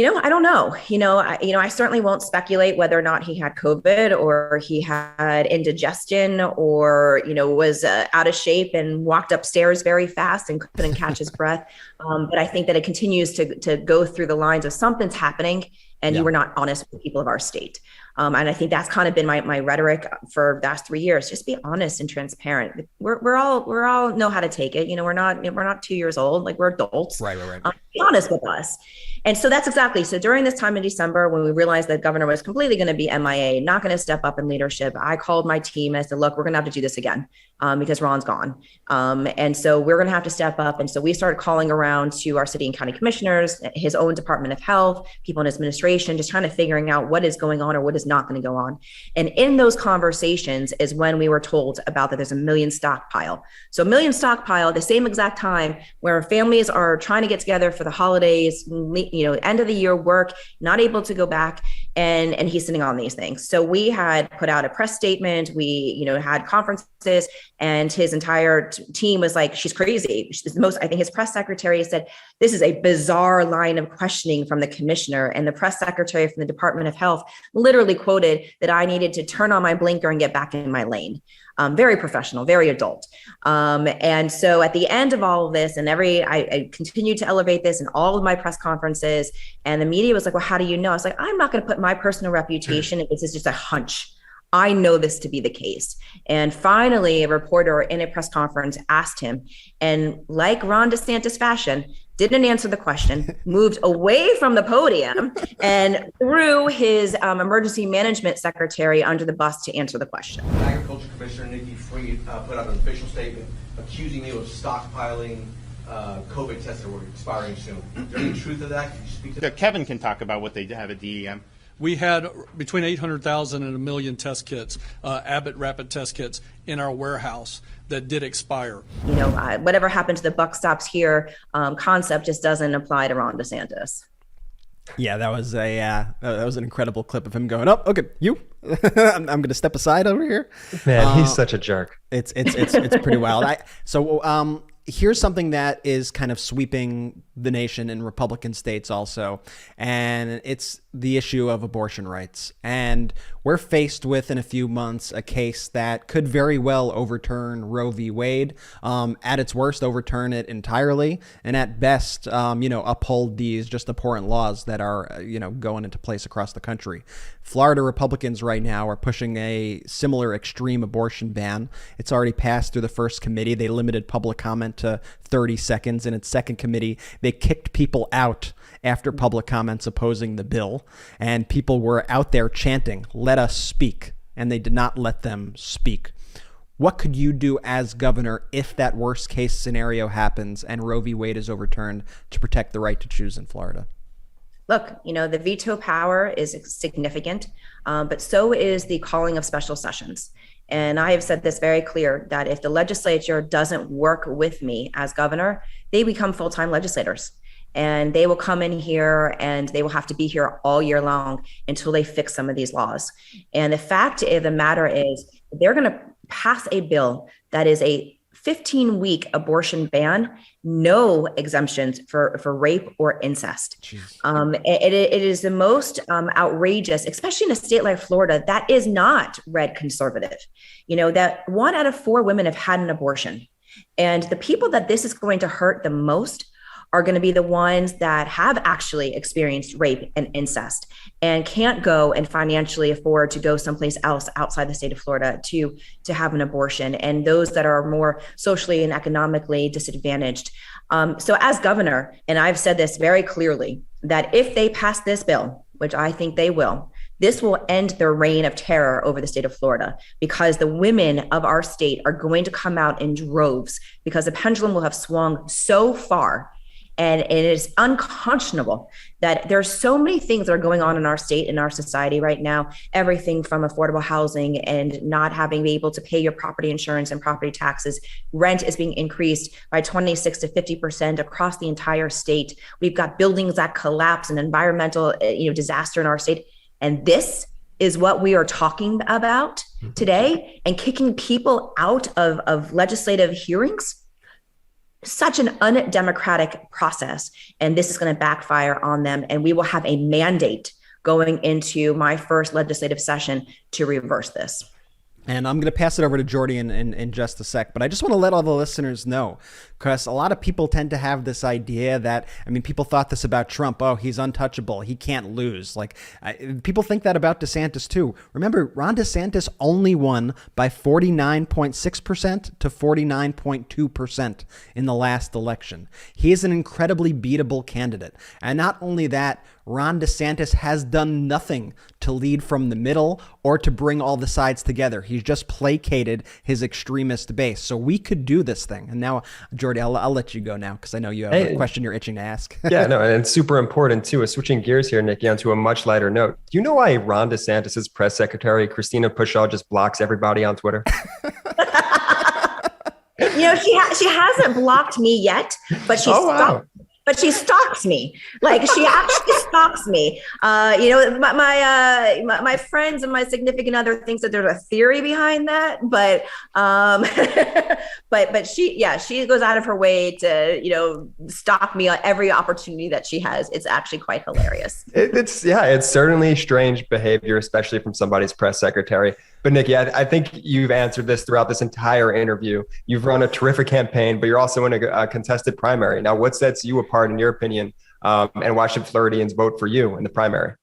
I don't know. I certainly won't speculate whether or not he had COVID or he had indigestion or, was out of shape and walked upstairs very fast and couldn't catch his breath. But I think that it continues to go through the lines of something's happening and you were not honest with the people of our state. And I think that's kind of been my rhetoric for the last 3 years. Just be honest and transparent. We're all know how to take it. We're not 2 years old. We're adults. Right. Be honest with us. And so that's exactly. So during this time in December, when we realized that the governor was completely going to be MIA, not going to step up in leadership, I called my team and I said, look, we're going to have to do this again because Ron's gone. And so we're going to have to step up. And so we started calling around to our city and county commissioners, his own Department of Health, people in his administration, just trying to figuring out what is going on or what is not going to go on. And in those conversations is when we were told about that there's 1 million stockpile. So 1 million stockpile, the same exact time where families are trying to get together for the holidays, end of the year work, not able to go back, and he's sitting on these things. So we had put out a press statement. We, had conferences, and his entire team was like, she's crazy. I think his press secretary said, this is a bizarre line of questioning from the commissioner. And the press secretary from the Department of Health literally quoted that I needed to turn on my blinker and get back in my lane. Very professional, very adult. And so at the end of all of this, and I continued to elevate this in all of my press conferences, and the media was like, well, how do you know? I was like, I'm not going to put my personal reputation. This is just a hunch. I know this to be the case. And finally, a reporter in a press conference asked him, and like Ron DeSantis fashion, didn't answer the question, moved away from the podium and threw his emergency management secretary under the bus to answer the question. Agriculture Commissioner Nikki Fried put out an official statement accusing you of stockpiling COVID tests that were expiring soon. Is there any truth to that? Can you speak to that? Kevin can talk about what they have at DEM. We had between 800,000 and 1 million test kits, Abbott rapid test kits in our warehouse that did expire. Whatever happened to the buck stops here concept just doesn't apply to Ron DeSantis. Yeah, that was an incredible clip of him going, oh, okay, you, I'm going to step aside over here. Man, he's such a jerk. It's pretty wild. So here's something that is kind of sweeping the nation in Republican states also, and it's the issue of abortion rights. And we're faced with, in a few months, a case that could very well overturn Roe v. Wade, at its worst, overturn it entirely, and at best, uphold these just abhorrent laws that are, going into place across the country. Florida Republicans right now are pushing a similar extreme abortion ban. It's already passed through the first committee. They limited public comment to 30 seconds. In its second committee, they kicked people out after public comments opposing the bill. And people were out there chanting, "Let us speak." And they did not let them speak. What could you do as governor if that worst case scenario happens and Roe v. Wade is overturned to protect the right to choose in Florida? Look, the veto power is significant, but so is the calling of special sessions. And I have said this very clear, that if the legislature doesn't work with me as governor, they become full-time legislators. And they will come in here and they will have to be here all year long until they fix some of these laws. And the fact of the matter is, they're going to pass a bill that is a 15-week abortion ban, no exemptions for rape or incest. It is the most outrageous, especially in a state like Florida that is not red conservative. That 1 out of 4 women have had an abortion. And the people that this is going to hurt the most are going to be the ones that have actually experienced rape and incest and can't go and financially afford to go someplace else outside the state of Florida to have an abortion, and those that are more socially and economically disadvantaged. So as governor, and I've said this very clearly, that if they pass this bill, which I think they will, this will end their reign of terror over the state of Florida, because the women of our state are going to come out in droves, because the pendulum will have swung so far. And it is unconscionable that there's so many things that are going on in our state, in our society right now, everything from affordable housing and not having been able to pay your property insurance and property taxes. Rent is being increased by 26 to 50% across the entire state. We've got buildings that collapse and environmental disaster in our state. And this is what we are talking about today, and kicking people out of legislative hearings. Such an undemocratic process, and this is going to backfire on them, and we will have a mandate going into my first legislative session to reverse this. And I'm going to pass it over to Jordy in just a sec, but I just want to let all the listeners know, because a lot of people tend to have this idea that, people thought this about Trump. Oh, he's untouchable. He can't lose. People think that about DeSantis too. Remember, Ron DeSantis only won by 49.6% to 49.2% in the last election. He is an incredibly beatable candidate. And not only that, Ron DeSantis has done nothing to lead from the middle or to bring all the sides together. He's just placated his extremist base. So we could do this thing. And now, Jordy, I'll let you go now, because I know you have a question you're itching to ask. Yeah, no, and it's super important too. Switching gears here, Nikki, onto a much lighter note. Do you know why Ron DeSantis' press secretary, Christina Pushaw, just blocks everybody on Twitter? She hasn't blocked me yet, but she's But she stalks me. She actually stalks me. My friends and my significant other thinks that there's a theory behind that, but she goes out of her way to stalk me on every opportunity that she has. It's actually quite hilarious. It's certainly strange behavior, especially from somebody's press secretary. But Nikki, I think you've answered this throughout this entire interview. You've run a terrific campaign, but you're also in a contested primary. Now, what sets you apart, in your opinion, and why should Floridians vote for you in the primary?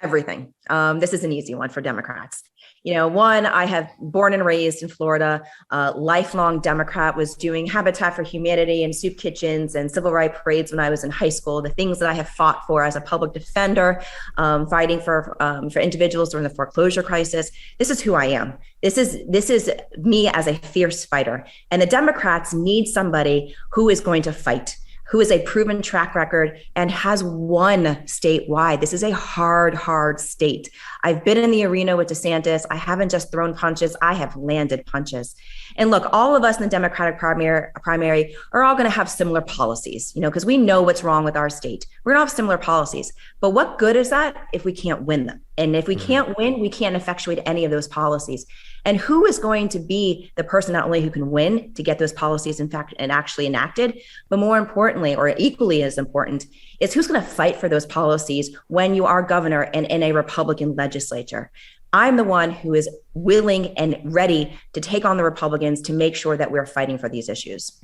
Everything. This is an easy one for Democrats. One, I have born and raised in Florida, lifelong Democrat, was doing Habitat for Humanity and soup kitchens and civil rights parades when I was in high school. The things that I have fought for as a public defender, fighting for individuals during the foreclosure crisis. This is who I am. This is me as a fierce fighter. And the Democrats need somebody who is going to fight, who is a proven track record and has won statewide. This is a hard state. I've been in the arena with DeSantis. I haven't just thrown punches, I have landed punches. And look, all of us in the Democratic primary are all gonna have similar policies, because we know what's wrong with our state. We're gonna have similar policies, but what good is that if we can't win them? And if we can't win, we can't effectuate any of those policies. And who is going to be the person not only who can win to get those policies in fact and actually enacted, but more importantly, or equally as important, is who's going to fight for those policies when you are governor and in a Republican legislature. I'm the one who is willing and ready to take on the Republicans to make sure that we're fighting for these issues.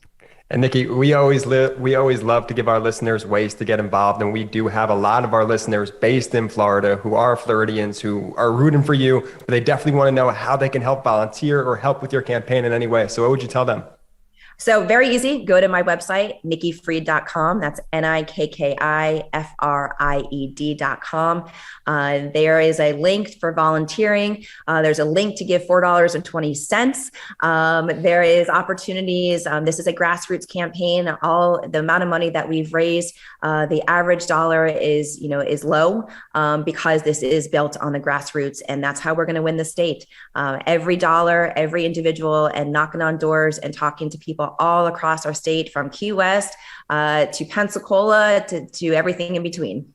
And Nikki, we always love to give our listeners ways to get involved. And we do have a lot of our listeners based in Florida who are Floridians who are rooting for you, but they definitely want to know how they can help volunteer or help with your campaign in any way. So what would you tell them? So very easy. Go to my website, nikkifried.com. That's NIKKIFRIED.com. There is a link for volunteering. There's a link to give $4.20. There is opportunities. This is a grassroots campaign. All the amount of money that we've raised, the average dollar is low because this is built on the grassroots, and that's how we're going to win the state. Every dollar, every individual, and knocking on doors and talking to people all across our state, from Key West to Pensacola to everything in between.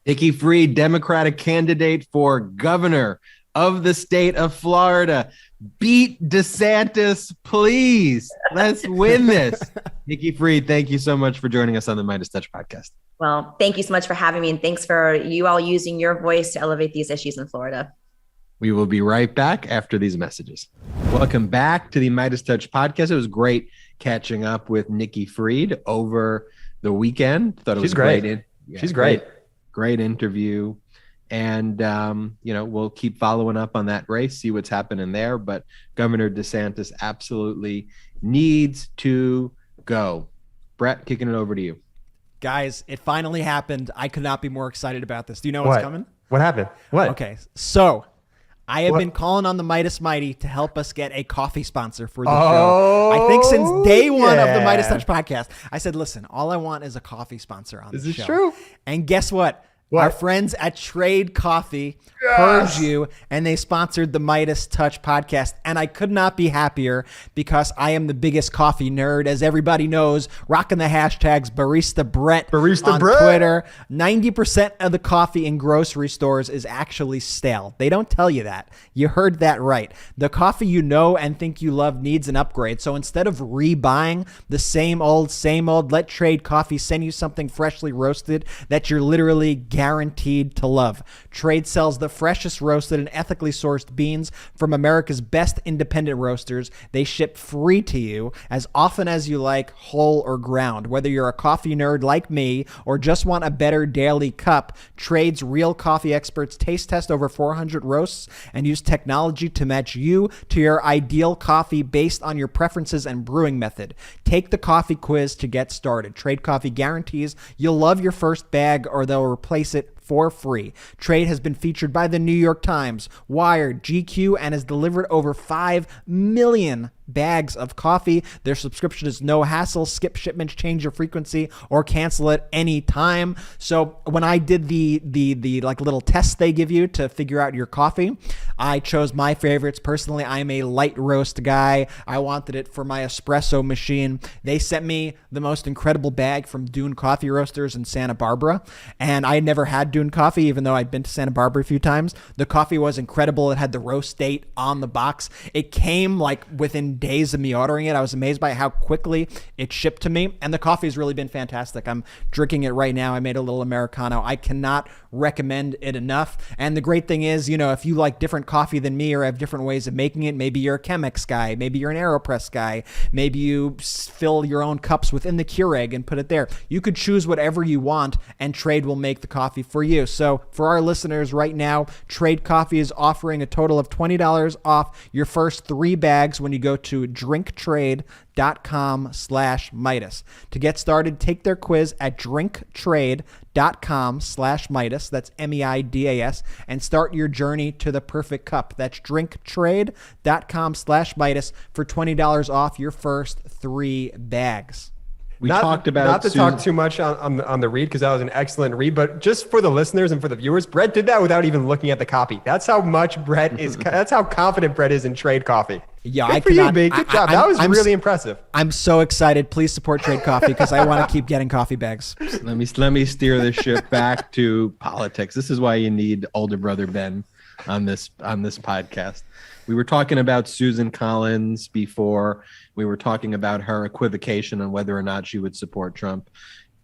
Nikki Fried, Democratic candidate for governor of the state of Florida. Beat DeSantis, please. Let's win this. Nikki Fried, thank you so much for joining us on the MeidasTouch podcast. Well, thank you so much for having me, and thanks for you all using your voice to elevate these issues in Florida. We will be right back after these messages. Welcome back to the MeidasTouch podcast. It was great catching up with Nikki Fried over the weekend. Thought it was great. She's great. Great interview. And, we'll keep following up on that race, see what's happening there. But Governor DeSantis absolutely needs to go. Brett, kicking it over to you. Guys, it finally happened. I could not be more excited about this. Do you know what's coming? What happened? What? Okay, so I have been calling on the Meidas Mighty to help us get a coffee sponsor for the show. I think since day one of the MeidasTouch podcast, I said, listen, all I want is a coffee sponsor on the show. Is this true? And guess what? Our friends at Trade Coffee heard you, and they sponsored the MeidasTouch podcast. And I could not be happier because I am the biggest coffee nerd, as everybody knows, rocking the hashtags Barista Brett on Twitter. 90% of the coffee in grocery stores is actually stale. They don't tell you that. You heard that right. The coffee you know and think you love needs an upgrade. So instead of rebuying the same old, let Trade Coffee send you something freshly roasted that you're literally guaranteed to love. Trade sells the freshest roasted and ethically sourced beans from America's best independent roasters. They ship free to you as often as you like, whole or ground. Whether you're a coffee nerd like me or just want a better daily cup, Trade's real coffee experts taste test over 400 roasts and use technology to match you to your ideal coffee based on your preferences and brewing method. Take the coffee quiz to get started. Trade Coffee guarantees you'll love your first bag or they'll replace it for free. Trade has been featured by the New York Times, Wired, GQ, and has delivered over 5 million bags of coffee. Their subscription is no hassle. Skip shipments, change your frequency, or cancel it anytime. So when I did the like little test they give you to figure out your coffee, I chose my favorites. Personally, I'm a light roast guy. I wanted it for my espresso machine. They sent me the most incredible bag from Dune Coffee Roasters in Santa Barbara, and I had never had Dune Coffee, even though I'd been to Santa Barbara a few times. The coffee was incredible. It had the roast date on the box. It came like within days of me ordering it. I was amazed by how quickly it shipped to me, and the coffee has really been fantastic. I'm drinking it right now. I made a little Americano. I cannot recommend it enough. And the great thing is, if you like different coffee than me or have different ways of making it, maybe you're a Chemex guy, maybe you're an AeroPress guy, maybe you fill your own cups within the Keurig and put it there. You could choose whatever you want, and Trade will make the coffee for you. So for our listeners right now, Trade Coffee is offering a total of $20 off your first 3 bags when you go to drinktrade.com/Meidas. To get started, take their quiz at drinktrade.com/Meidas. That's MEIDAS, and start your journey to the perfect cup. That's drinktrade.com/Meidas for $20 off your first 3 bags. We talked about not to talk too much on the read, because that was an excellent read, but just for the listeners and for the viewers, Brett did that without even looking at the copy. That's how much Brett is. That's how confident Brett is in Trade Coffee. Yeah, Good I for you, cannot. B. Good job. That was really impressive. I'm so excited. Please support Trade Coffee because I want to keep getting coffee bags. Let me steer this ship back to politics. This is why you need older brother Ben on this podcast. We were talking about Susan Collins before. We were talking about her equivocation on whether or not she would support Trump,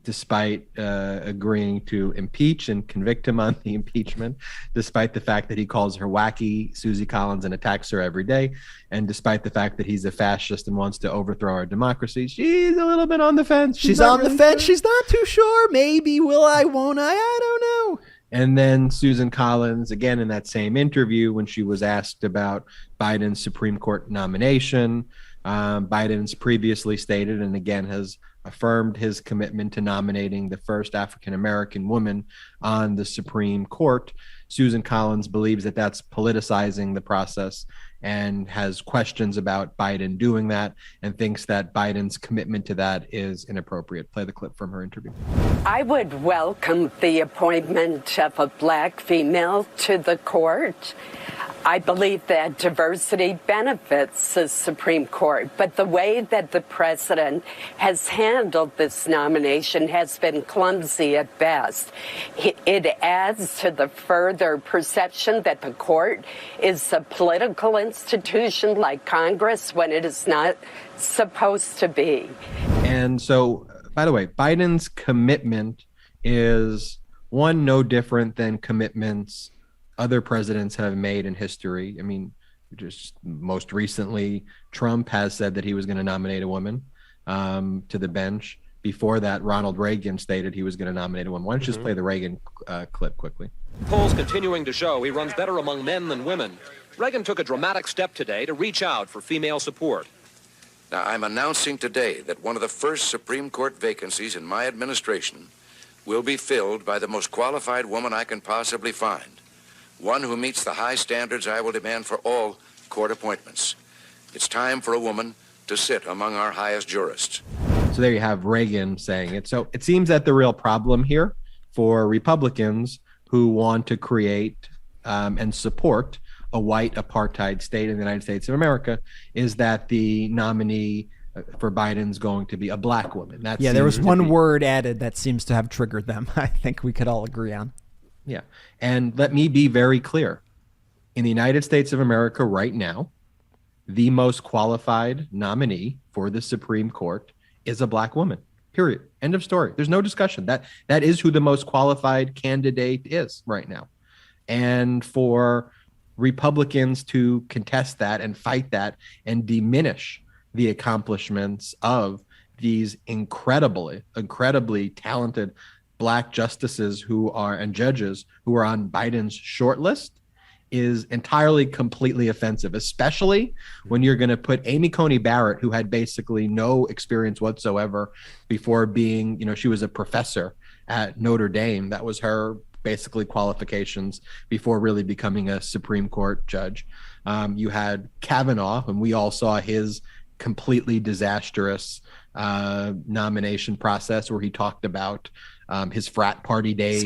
despite agreeing to impeach and convict him on the impeachment, despite the fact that he calls her wacky, Susie Collins, and attacks her every day, and despite the fact that he's a fascist and wants to overthrow our democracy. She's a little bit on the fence. She's on the fence. She's not too sure. Maybe will I, won't I don't know. And then Susan Collins, again, in that same interview, when she was asked about Biden's Supreme Court nomination, Biden's previously stated, and again has affirmed his commitment to nominating the first African-American woman on the Supreme Court. Susan Collins believes that that's politicizing the process and has questions about Biden doing that and thinks that Biden's commitment to that is inappropriate. Play the clip from her interview. I would welcome the appointment of a black female to the court. I believe that diversity benefits the Supreme Court, but the way that the president has handled this nomination has been clumsy at best. It adds to the further perception that the court is a political institution like Congress when it is not supposed to be. And so, by the way, Biden's commitment is one, no different than commitments other presidents have made in history. I mean, just most recently, Trump has said that he was going to nominate a woman to the bench. Before that, Ronald Reagan stated he was going to nominate a woman. Why don't you just play the Reagan clip quickly? Polls continuing to show he runs better among men than women. Reagan took a dramatic step today to reach out for female support. Now, I'm announcing today that one of the first Supreme Court vacancies in my administration will be filled by the most qualified woman I can possibly find. One who meets the high standards I will demand for all court appointments. It's time for a woman to sit among our highest jurists. So there you have Reagan saying it. So it seems that the real problem here for Republicans who want to create and support a white apartheid state in the United States of America is that the nominee for Biden's going to be a black woman. There was one word added that seems to have triggered them. I think we could all agree on. Yeah. And let me be very clear. In the United States of America right now, the most qualified nominee for the Supreme Court is a black woman, period. End of story. There's no discussion. That is who the most qualified candidate is right now. And for Republicans to contest that and fight that and diminish the accomplishments of these incredibly talented black justices and judges who are on Biden's short list is entirely completely offensive, especially when you're going to put Amy Coney Barrett, who had basically no experience whatsoever before being, she was a professor at Notre Dame. That was her basically qualifications before really becoming a Supreme Court judge. You had Kavanaugh, and we all saw his completely disastrous nomination process where he talked about his frat party days,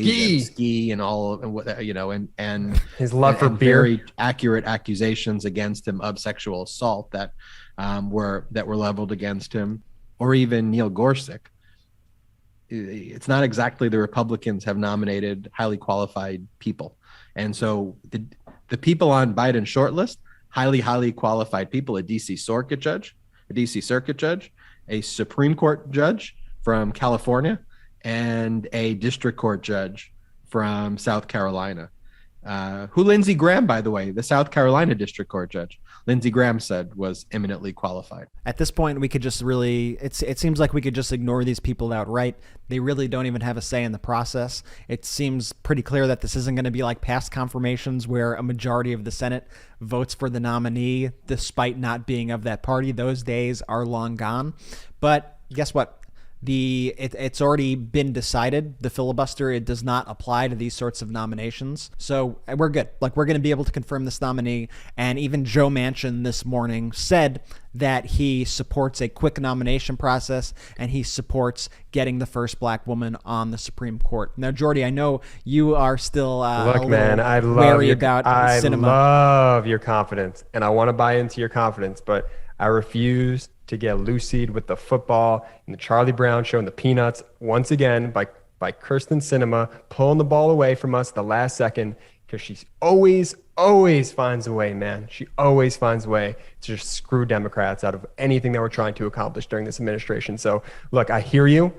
ski and all, and his love for beer. Very accurate accusations against him of sexual assault that were leveled against him, or even Neil Gorsuch. It's not exactly the Republicans have nominated highly qualified people, and so the people on Biden's shortlist, highly qualified people: a DC Circuit judge, a Supreme Court judge from California, and a district court judge from South Carolina, who Lindsey Graham, by the way, the South Carolina district court judge, Lindsey Graham said was eminently qualified. At this point, we could just it seems like we could just ignore these people outright. They really don't even have a say in the process. It seems pretty clear that this isn't going to be like past confirmations where a majority of the Senate votes for the nominee despite not being of that party. Those days are long gone. But guess what? it's already been decided. The filibuster, it does not apply to these sorts of nominations. So we're good. Like, we're going to be able to confirm this nominee. And even Joe Manchin this morning said that he supports a quick nomination process and he supports getting the first black woman on the Supreme Court. Now, Jordy, I know you are still wary about cinema. I love your confidence, and I want to buy into your confidence, but I refuse to get loosied with the football and the Charlie Brown show and the Peanuts once again by Kirsten Sinema pulling the ball away from us at the last second, because she always finds a way, man. She always finds a way to just screw Democrats out of anything that we're trying to accomplish during this administration. So look, I hear you.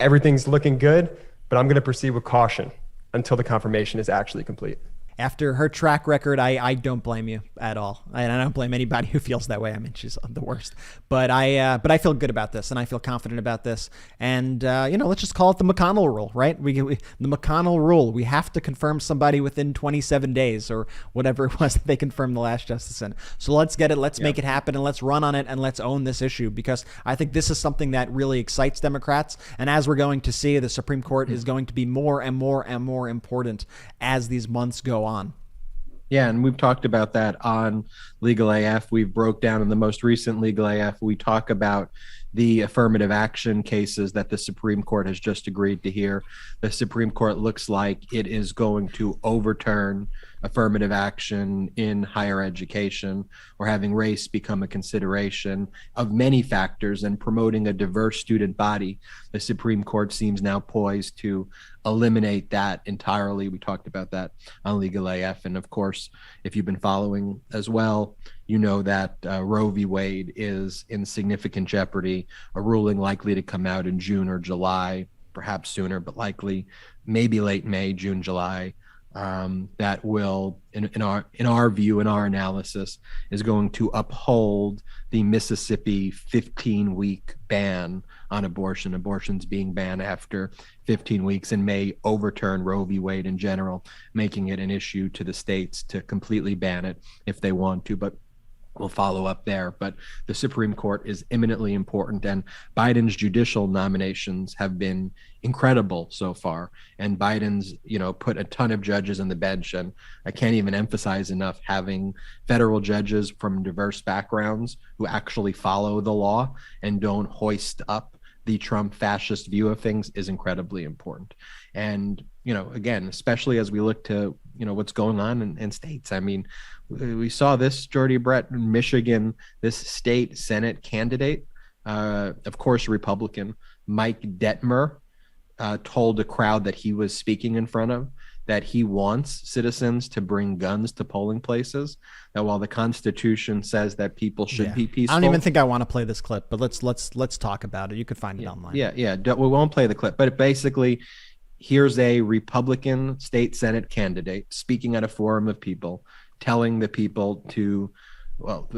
Everything's looking good, but I'm going to proceed with caution until the confirmation is actually complete. After her track record, I don't blame you at all. And I don't blame anybody who feels that way. I mean, she's the worst. But I feel good about this, and I feel confident about this. And, let's just call it the McConnell rule, right? The McConnell rule. We have to confirm somebody within 27 days or whatever it was that they confirmed the last justice in. So let's get it. Let's make it happen, and let's run on it, and let's own this issue, because I think this is something that really excites Democrats. And as we're going to see, the Supreme Court is going to be more and more and more important as these months go on. Yeah, and we've talked about that on Legal AF. We've broke down in the most recent Legal AF. We talk about the affirmative action cases that the Supreme Court has just agreed to hear. The Supreme Court looks like it is going to overturn affirmative action in higher education, or having race become a consideration of many factors, and promoting a diverse student body. The Supreme Court seems now poised to eliminate that entirely. We talked about that on Legal AF. And of course, if you've been following as well, you know that Roe v. Wade is in significant jeopardy, a ruling likely to come out in June or July, perhaps sooner, but likely maybe late May, June, July. That will, in our view, in our analysis, is going to uphold the Mississippi 15-week ban on abortion. Abortions being banned after 15 weeks, and may overturn Roe v. Wade in general, making it an issue to the states to completely ban it if they want to. But we'll follow up there. But the Supreme Court is eminently important, and Biden's judicial nominations have been incredible so far. And Biden's, put a ton of judges on the bench, and I can't even emphasize enough, having federal judges from diverse backgrounds who actually follow the law and don't hoist up the Trump fascist view of things is incredibly important. And, again, especially as we look to, what's going on in states. I mean, we saw this, Jordy Brett, in Michigan, this state Senate candidate, of course, Republican, Mike Detmer, told a crowd that he was speaking in front of that he wants citizens to bring guns to polling places, that while the Constitution says that people should be peaceful. I don't even think I want to play this clip, but let's talk about it. You could find it online. Yeah. We won't play the clip, but basically, here's a Republican state Senate candidate speaking at a forum of people, telling the people to,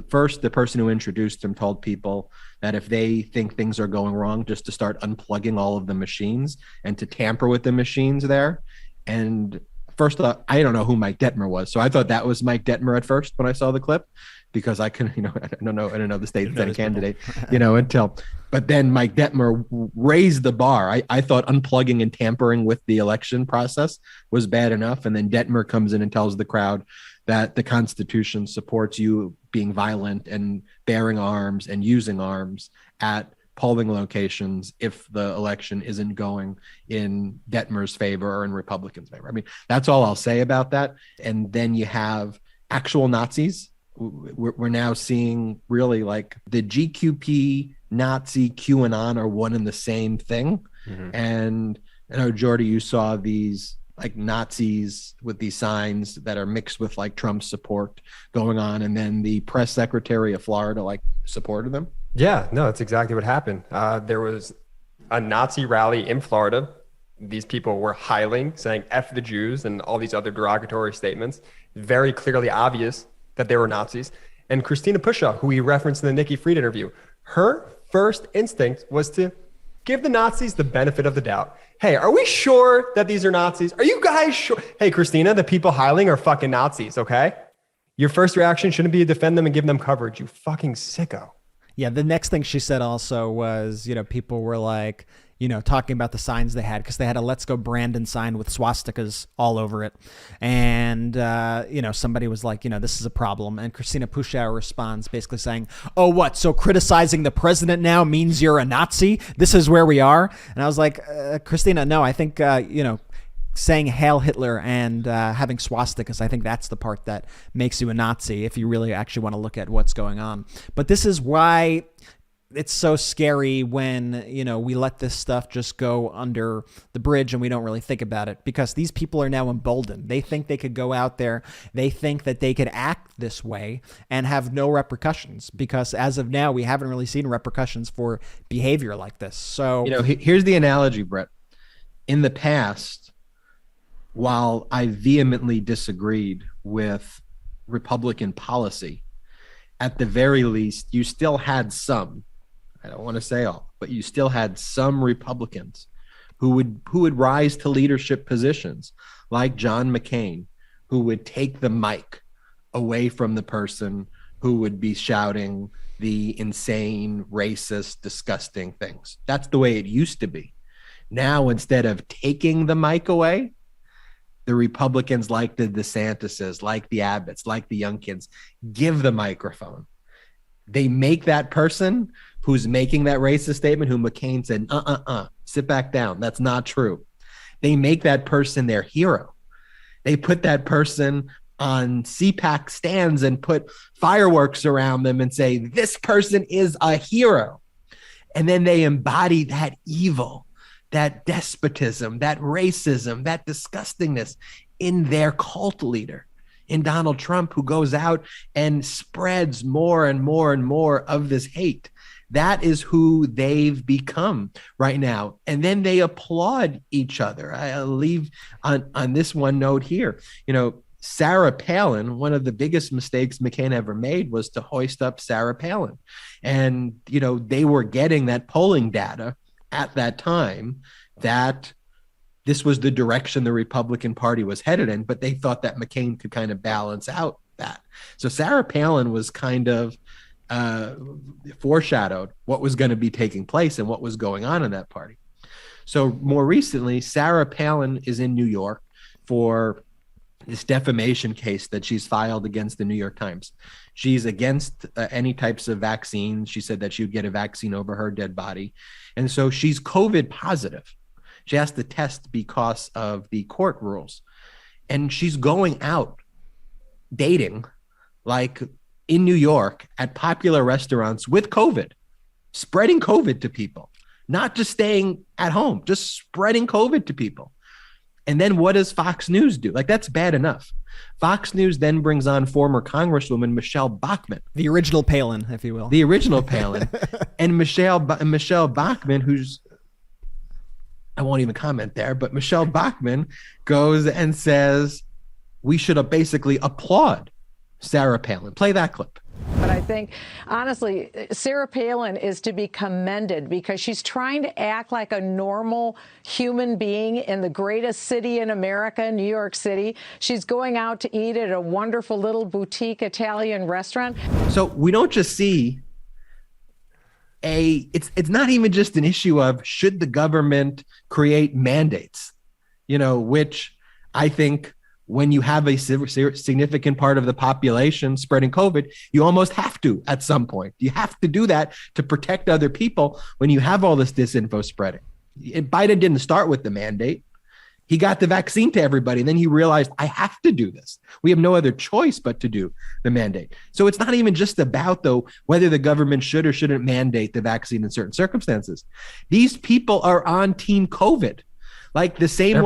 first, the person who introduced him told people that if they think things are going wrong, just to start unplugging all of the machines and to tamper with the machines there. And first, I don't know who Mike Detmer was. So I thought that was Mike Detmer at first when I saw the clip, because I couldn't, I don't know the state Senate candidate, but then Mike Detmer raised the bar. I thought unplugging and tampering with the election process was bad enough. And then Detmer comes in and tells the crowd that the Constitution supports you being violent and bearing arms and using arms at polling locations if the election isn't going in Detmer's favor or in Republicans' favor. I mean, that's all I'll say about that. And then you have actual Nazis. We're now seeing really like the GQP, Nazi, QAnon are one and the same thing. Mm-hmm. And I know, Jordy, you saw these like Nazis with these signs that are mixed with like Trump support going on. And then the press secretary of Florida like supported them. Yeah, no, that's exactly what happened. There was a Nazi rally in Florida. These people were hiling, saying F the Jews and all these other derogatory statements. Very clearly obvious that they were Nazis. And Christina Pushaw, who we referenced in the Nikki Fried interview, her first instinct was to give the Nazis the benefit of the doubt. Hey, are we sure that these are Nazis? Are you guys sure? Hey, Christina, the people hiling are fucking Nazis, okay? Your first reaction shouldn't be to defend them and give them coverage, you fucking sicko. Yeah, the next thing she said also was, people were like, talking about the signs they had, because they had a "Let's Go Brandon" sign with swastikas all over it. And, somebody was like, this is a problem. And Christina Pushaw responds basically saying, oh, what? So criticizing the president now means you're a Nazi? This is where we are? And I was like, Christina, no, I think, saying Hail Hitler and having swastikas, I think that's the part that makes you a Nazi if you really actually want to look at what's going on. But this is why it's so scary when, we let this stuff just go under the bridge and we don't really think about it, because these people are now emboldened. They think they could go out there. They think that they could act this way and have no repercussions, because as of now, we haven't really seen repercussions for behavior like this. So, here's the analogy, Brett. In the past, while I vehemently disagreed with Republican policy, at the very least, you still had some, I don't want to say all, but you still had some Republicans who would rise to leadership positions, like John McCain, who would take the mic away from the person who would be shouting the insane, racist, disgusting things. That's the way it used to be. Now, instead of taking the mic away, the Republicans, like the DeSantises, like the Abbotts, like the Youngkins, give the microphone. They make that person who's making that racist statement, who McCain said, sit back down. That's not true. They make that person their hero. They put that person on CPAC stands and put fireworks around them and say, this person is a hero. And then they embody that evil, that despotism, that racism, that disgustingness in their cult leader, in Donald Trump, who goes out and spreads more and more and more of this hate. That is who they've become right now. And then they applaud each other. I'll leave on this one note here. Sarah Palin, one of the biggest mistakes McCain ever made was to hoist up Sarah Palin. And, they were getting that polling data at that time that this was the direction the Republican Party was headed in, but they thought that McCain could kind of balance out that. So Sarah Palin was kind of foreshadowed what was going to be taking place and what was going on in that party. So more recently, Sarah Palin is in New York for this defamation case that she's filed against the New York Times. She's against any types of vaccines. She said that she would get a vaccine over her dead body. And so she's COVID positive. She has to test because of the court rules. And she's going out dating, like in New York, at popular restaurants with COVID, spreading COVID to people, not just staying at home, just spreading COVID to people. And then what does Fox News do? Like, that's bad enough. Fox News then brings on former Congresswoman Michelle Bachmann. The original Palin, if you will. The original Palin. And Michelle Bachmann, who's, I won't even comment there, but Michelle Bachmann goes and says, we should basically applaud Sarah Palin. Play that clip. But I think, honestly, Sarah Palin is to be commended because she's trying to act like a normal human being in the greatest city in America, New York City. She's going out to eat at a wonderful little boutique Italian restaurant. So we don't just see it's not even just an issue of should the government create mandates, which I think when you have a significant part of the population spreading COVID, you almost have to at some point. You have to do that to protect other people when you have all this disinfo spreading. Biden didn't start with the mandate. He got the vaccine to everybody. And then he realized, I have to do this. We have no other choice but to do the mandate. So it's not even just about, though, whether the government should or shouldn't mandate the vaccine in certain circumstances. These people are on team COVID. Like the same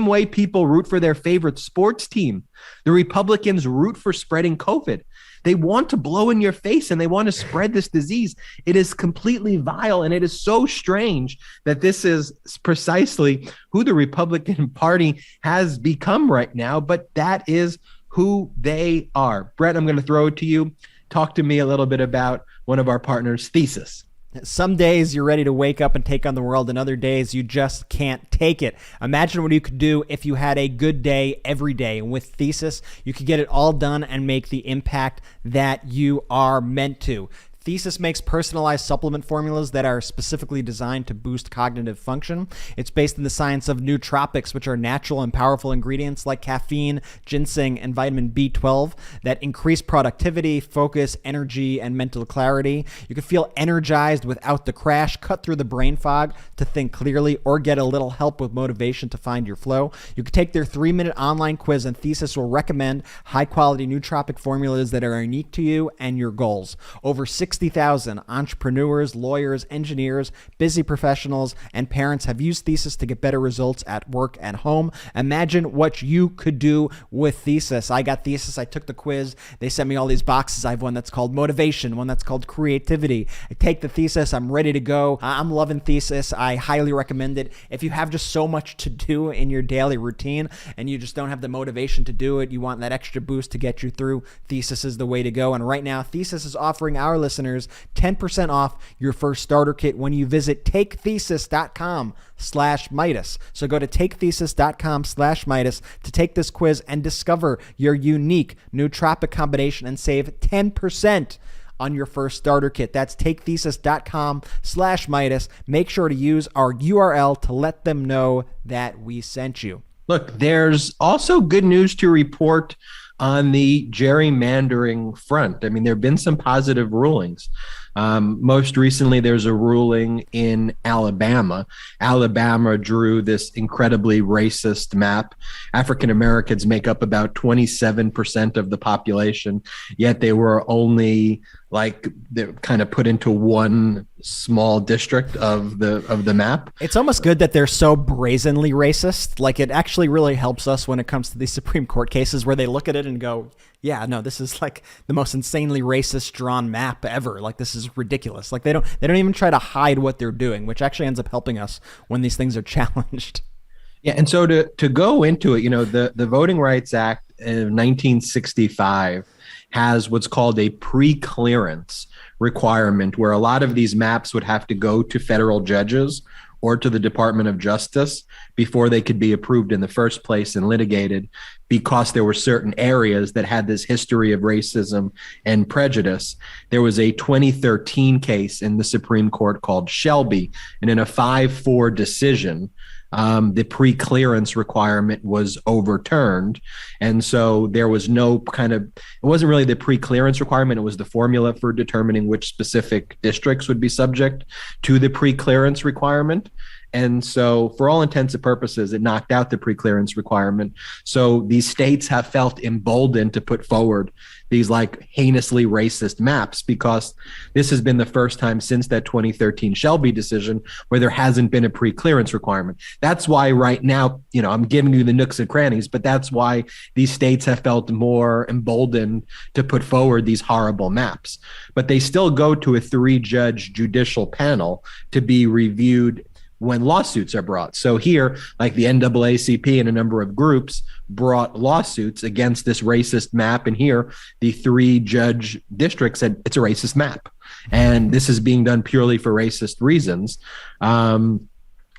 way people root for their favorite sports team. The Republicans root for spreading COVID. They want to blow in your face and they want to spread this disease. It is completely vile. And it is so strange that this is precisely who the Republican Party has become right now. But that is who they are. Brett, I'm going to throw it to you. Talk to me a little bit about one of our partners' thesis. Some days you're ready to wake up and take on the world, and other days you just can't take it. Imagine what you could do if you had a good day every day. And with Thesis, you could get it all done and make the impact that you are meant to. Thesis makes personalized supplement formulas that are specifically designed to boost cognitive function. It's based in the science of nootropics, which are natural and powerful ingredients like caffeine, ginseng, and vitamin B12 that increase productivity, focus, energy, and mental clarity. You can feel energized without the crash, cut through the brain fog to think clearly, or get a little help with motivation to find your flow. You can take their 3-minute online quiz, and Thesis will recommend high-quality nootropic formulas that are unique to you and your goals. Over 60,000 entrepreneurs, lawyers, engineers, busy professionals, and parents have used Thesis to get better results at work and home. Imagine what you could do with Thesis. I got Thesis. I took the quiz. They sent me all these boxes. I have one that's called motivation, one that's called creativity. I take the Thesis. I'm ready to go. I'm loving Thesis. I highly recommend it. If you have just so much to do in your daily routine and you just don't have the motivation to do it, you want that extra boost to get you through, Thesis is the way to go. And right now, Thesis is offering our listeners 10% off your first starter kit when you visit takethesis.com/Meidas. So go to takethesis.com/Meidas to take this quiz and discover your unique nootropic combination and save 10% on your first starter kit. That's takethesis.com/Meidas. Make sure to use our URL to let them know that we sent you. Look, there's also good news to report on the gerrymandering front. I mean, there have been some positive rulings. Most recently, there's a ruling in Alabama. Alabama drew this incredibly racist map. African Americans make up about 27% of the population, yet they were only they're kind of put into one small district of the map. It's almost good that they're so brazenly racist. Like, it actually really helps us when it comes to these Supreme Court cases where they look at it and go, yeah, no, this is like the most insanely racist drawn map ever. Like, this is ridiculous. Like, they don't even try to hide what they're doing, which actually ends up helping us when these things are challenged. Yeah, and so to go into it, the Voting Rights Act of 1965 has what's called a pre-clearance requirement, where a lot of these maps would have to go to federal judges or to the Department of Justice before they could be approved in the first place and litigated, because there were certain areas that had this history of racism and prejudice. There was a 2013 case in the Supreme Court called Shelby, and in a 5-4 decision, the pre-clearance requirement was overturned. And so there was it wasn't really the pre-clearance requirement, it was the formula for determining which specific districts would be subject to the pre-clearance requirement. And so for all intents and purposes, it knocked out the pre-clearance requirement. So these states have felt emboldened to put forward these heinously racist maps, because this has been the first time since that 2013 Shelby decision where there hasn't been a pre-clearance requirement. That's why right now, I'm giving you the nooks and crannies, but that's why these states have felt more emboldened to put forward these horrible maps. But they still go to a 3-judge judicial panel to be reviewed when lawsuits are brought. So here, like the NAACP and a number of groups brought lawsuits against this racist map. And here, the 3-judge district said it's a racist map. And this is being done purely for racist reasons.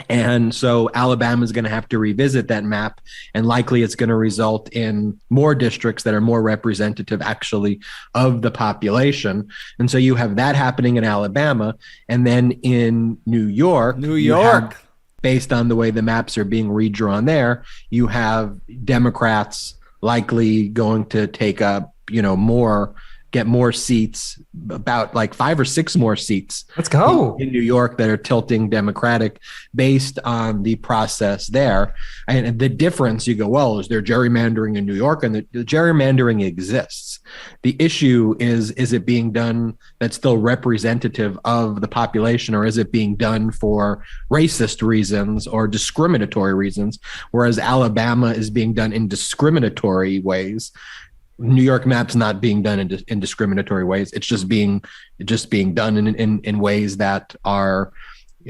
And so Alabama is going to have to revisit that map, and likely it's going to result in more districts that are more representative actually of the population. And so you have that happening in Alabama. And then in New York, based on the way the maps are being redrawn there, you have Democrats likely going to take up, get more seats, about 5 or 6 more seats. Let's go. In New York that are tilting Democratic based on the process there. And the difference, you go, well, is there gerrymandering in New York? And the gerrymandering exists. The issue is it being done that's still representative of the population, or is it being done for racist reasons or discriminatory reasons? Whereas Alabama is being done in discriminatory ways. New York map's not being done in discriminatory ways. It's just being done in ways that are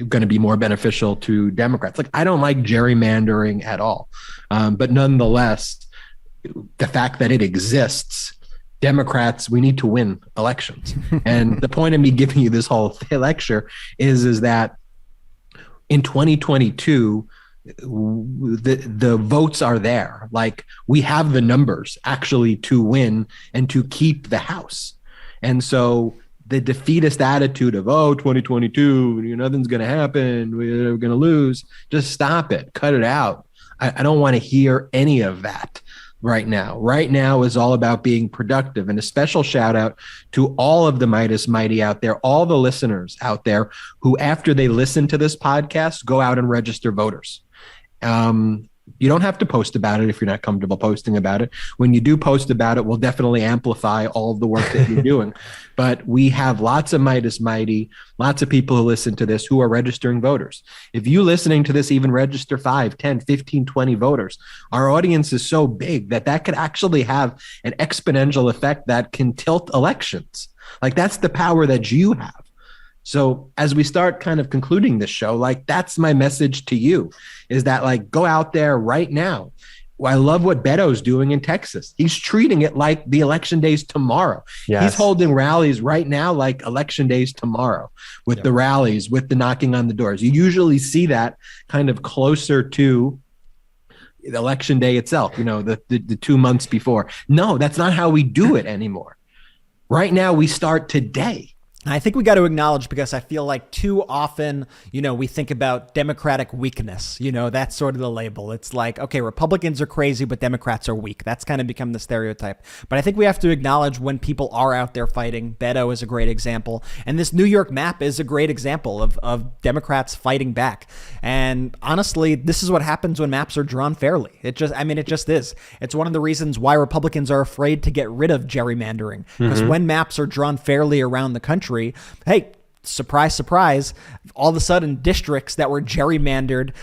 going to be more beneficial to Democrats. I don't like gerrymandering at all, but nonetheless, the fact that it exists Democrats, we need to win elections. And the point of me giving you this whole lecture is that in 2022, the votes are there. Like, we have the numbers actually to win and to keep the House. And so the defeatist attitude of, 2022, nothing's going to happen, we're going to lose, just stop it, cut it out. I don't want to hear any of that right now. Right now is all about being productive. And a special shout out to all of the Meidas Mighty out there, all the listeners out there who, after they listen to this podcast, go out and register voters. You don't have to post about it if you're not comfortable posting about it. When you do post about it, we'll definitely amplify all of the work that you're doing. But we have lots of Meidas Mighty, lots of people who listen to this who are registering voters. If you listening to this even register 5, 10, 15, 20 voters, our audience is so big that could actually have an exponential effect that can tilt elections. Like, that's the power that you have. So as we start kind of concluding this show, like, that's my message to you, is that, like, go out there right now. I love what Beto's doing in Texas. He's treating it like the election day's tomorrow. Yes. He's holding rallies right now like election day's tomorrow, with the rallies, with the knocking on the doors. You usually see that kind of closer to the election day itself, the 2 months before. No, that's not how we do it anymore. Right now, we start today. I think we got to acknowledge, because I feel like too often, we think about Democratic weakness. That's sort of the label. It's like, okay, Republicans are crazy, but Democrats are weak. That's kind of become the stereotype. But I think we have to acknowledge when people are out there fighting. Beto is a great example. And this New York map is a great example of Democrats fighting back. And honestly, this is what happens when maps are drawn fairly. It just is. It's one of the reasons why Republicans are afraid to get rid of gerrymandering. Because when maps are drawn fairly around the country, hey, surprise, surprise, all of a sudden districts that were gerrymandered,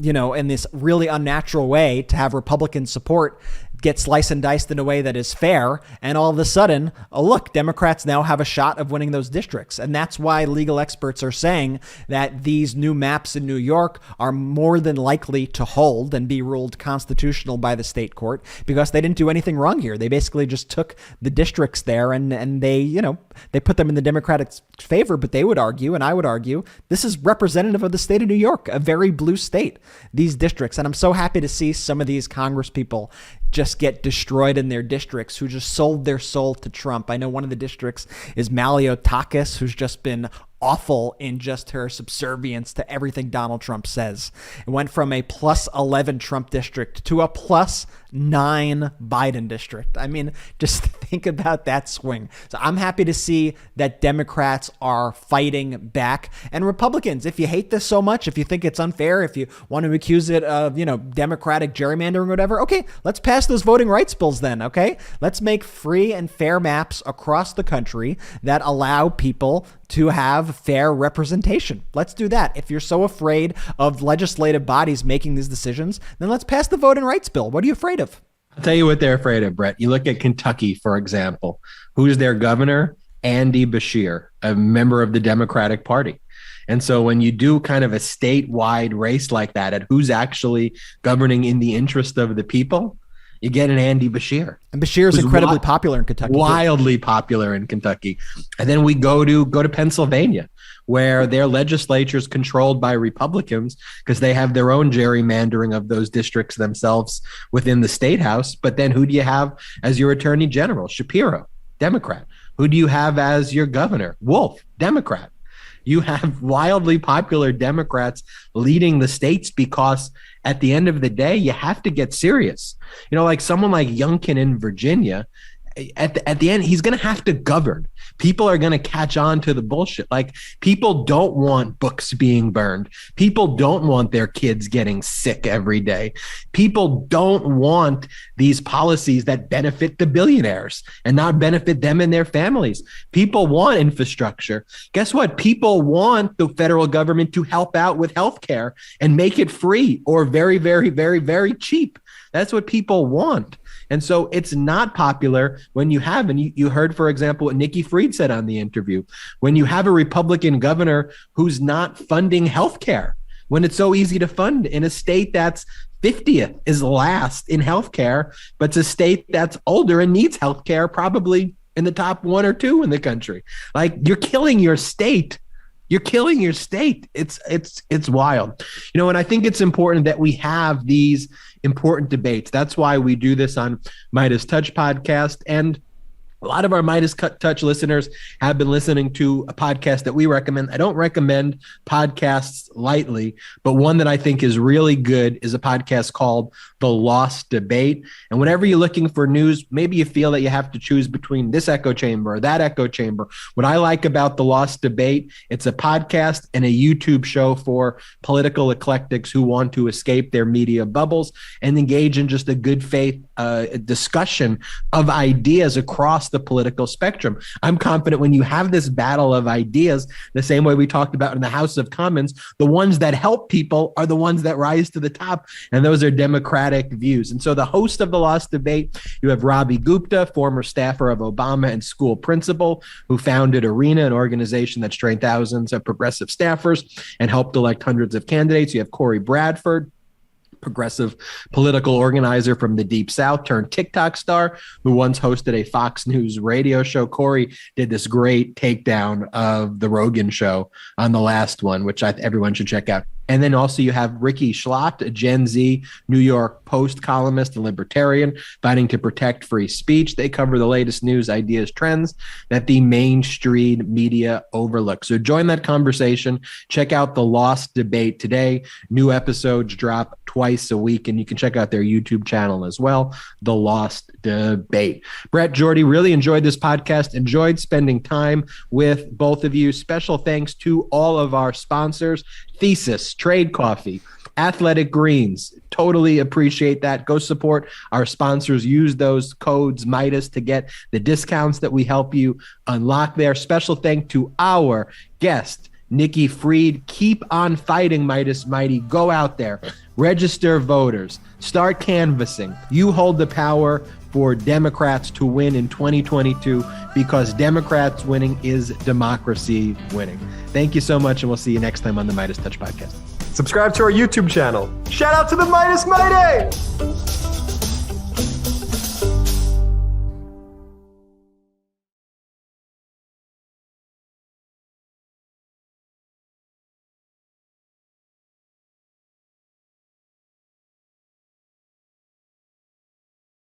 in this really unnatural way to have Republican support get sliced and diced in a way that is fair. And all of a sudden, look, Democrats now have a shot of winning those districts. And that's why legal experts are saying that these new maps in New York are more than likely to hold and be ruled constitutional by the state court, because they didn't do anything wrong here. They basically just took the districts there and they put them in the Democratic favor. But they would argue, and I would argue, this is representative of the state of New York, a very blue state, these districts. And I'm so happy to see some of these Congress people just get destroyed in their districts, who just sold their soul to Trump. I know one of the districts is Maliotakis, who's just been awful in just her subservience to everything Donald Trump says. It went from a +11 Trump district to a +9 Biden district. I mean, just think about that swing. So I'm happy to see that Democrats are fighting back. And Republicans, if you hate this so much, if you think it's unfair, if you want to accuse it of, Democratic gerrymandering or whatever, okay, let's pass those voting rights bills then, okay? Let's make free and fair maps across the country that allow people to have fair representation. Let's do that. If you're so afraid of legislative bodies making these decisions, then let's pass the voting rights bill. What are you afraid of? I'll tell you what they're afraid of, Brett. You look at Kentucky, for example. Who's their governor? Andy Beshear, a member of the Democratic Party. And so when you do kind of a statewide race like that at who's actually governing in the interest of the people, you get an Andy Beshear. And Beshear is incredibly popular in Kentucky. Wildly popular in Kentucky. And then we go to Pennsylvania, where their legislature is controlled by Republicans because they have their own gerrymandering of those districts themselves within the state house. But then who do you have as your attorney general? Shapiro, Democrat. Who do you have as your governor? Wolf, Democrat. You have wildly popular Democrats leading the states because at the end of the day, you have to get serious. Like someone like Youngkin in Virginia, at the end, he's going to have to govern. People are going to catch on to the bullshit. Like, people don't want books being burned. People don't want their kids getting sick every day. People don't want these policies that benefit the billionaires and not benefit them and their families. People want infrastructure. Guess what? People want the federal government to help out with healthcare and make it free or very, very, very, very cheap. That's what people want. And so it's not popular when you have, and you heard, for example, what Nikki Fried said on the interview, when you have a Republican governor who's not funding healthcare, when it's so easy to fund in a state that's 50th is last in healthcare, but it's a state that's older and needs healthcare, probably in the top 1 or 2 in the country. Like, you're killing your state. You're killing your state. It's wild. And I think it's important that we have these important debates. That's why we do this on MeidasTouch podcast. And a lot of our MeidasTouch listeners have been listening to a podcast that we recommend. I don't recommend podcasts lightly, but one that I think is really good is a podcast called The Lost Debate. And whenever you're looking for news, maybe you feel that you have to choose between this echo chamber or that echo chamber. What I like about The Lost Debate, it's a podcast and a YouTube show for political eclectics who want to escape their media bubbles and engage in just a good faith discussion of ideas across the political spectrum. I'm confident when you have this battle of ideas, the same way we talked about in the House of Commons, the ones that help people are the ones that rise to the top, and those are democratic views. And so the host of The Lost Debate, you have Ravi Gupta, former staffer of Obama and school principal, who founded ARENA, an organization that's trained thousands of progressive staffers and helped elect hundreds of candidates. You have Corey Bradford, progressive political organizer from the Deep South turned TikTok star, who once hosted a Fox News radio show. Corey did this great takedown of the Rogan show on the last one, which everyone should check out. And then also you have Ricky Schlott, a Gen Z New York Post columnist and libertarian fighting to protect free speech. They cover the latest news, ideas, trends that the mainstream media overlooks. So join that conversation. Check out The Lost Debate today. New episodes drop twice a week, and you can check out their YouTube channel as well, The Lost Debate. Brett, Jordy, really enjoyed this podcast. Enjoyed spending time with both of you. Special thanks to all of our sponsors. Thesis, Trade Coffee, Athletic Greens. Totally appreciate that. Go support our sponsors. Use those codes Meidas to get the discounts that we help you unlock there. Special thank to our guest, Nikki Fried. Keep on fighting, Meidas Mighty. Go out there. Register voters. Start canvassing. You hold the power for Democrats to win in 2022, because Democrats winning is democracy winning. Thank you so much, and we'll see you next time on the MeidasTouch podcast. Subscribe to our YouTube channel. Shout out to the Meidas Mighty!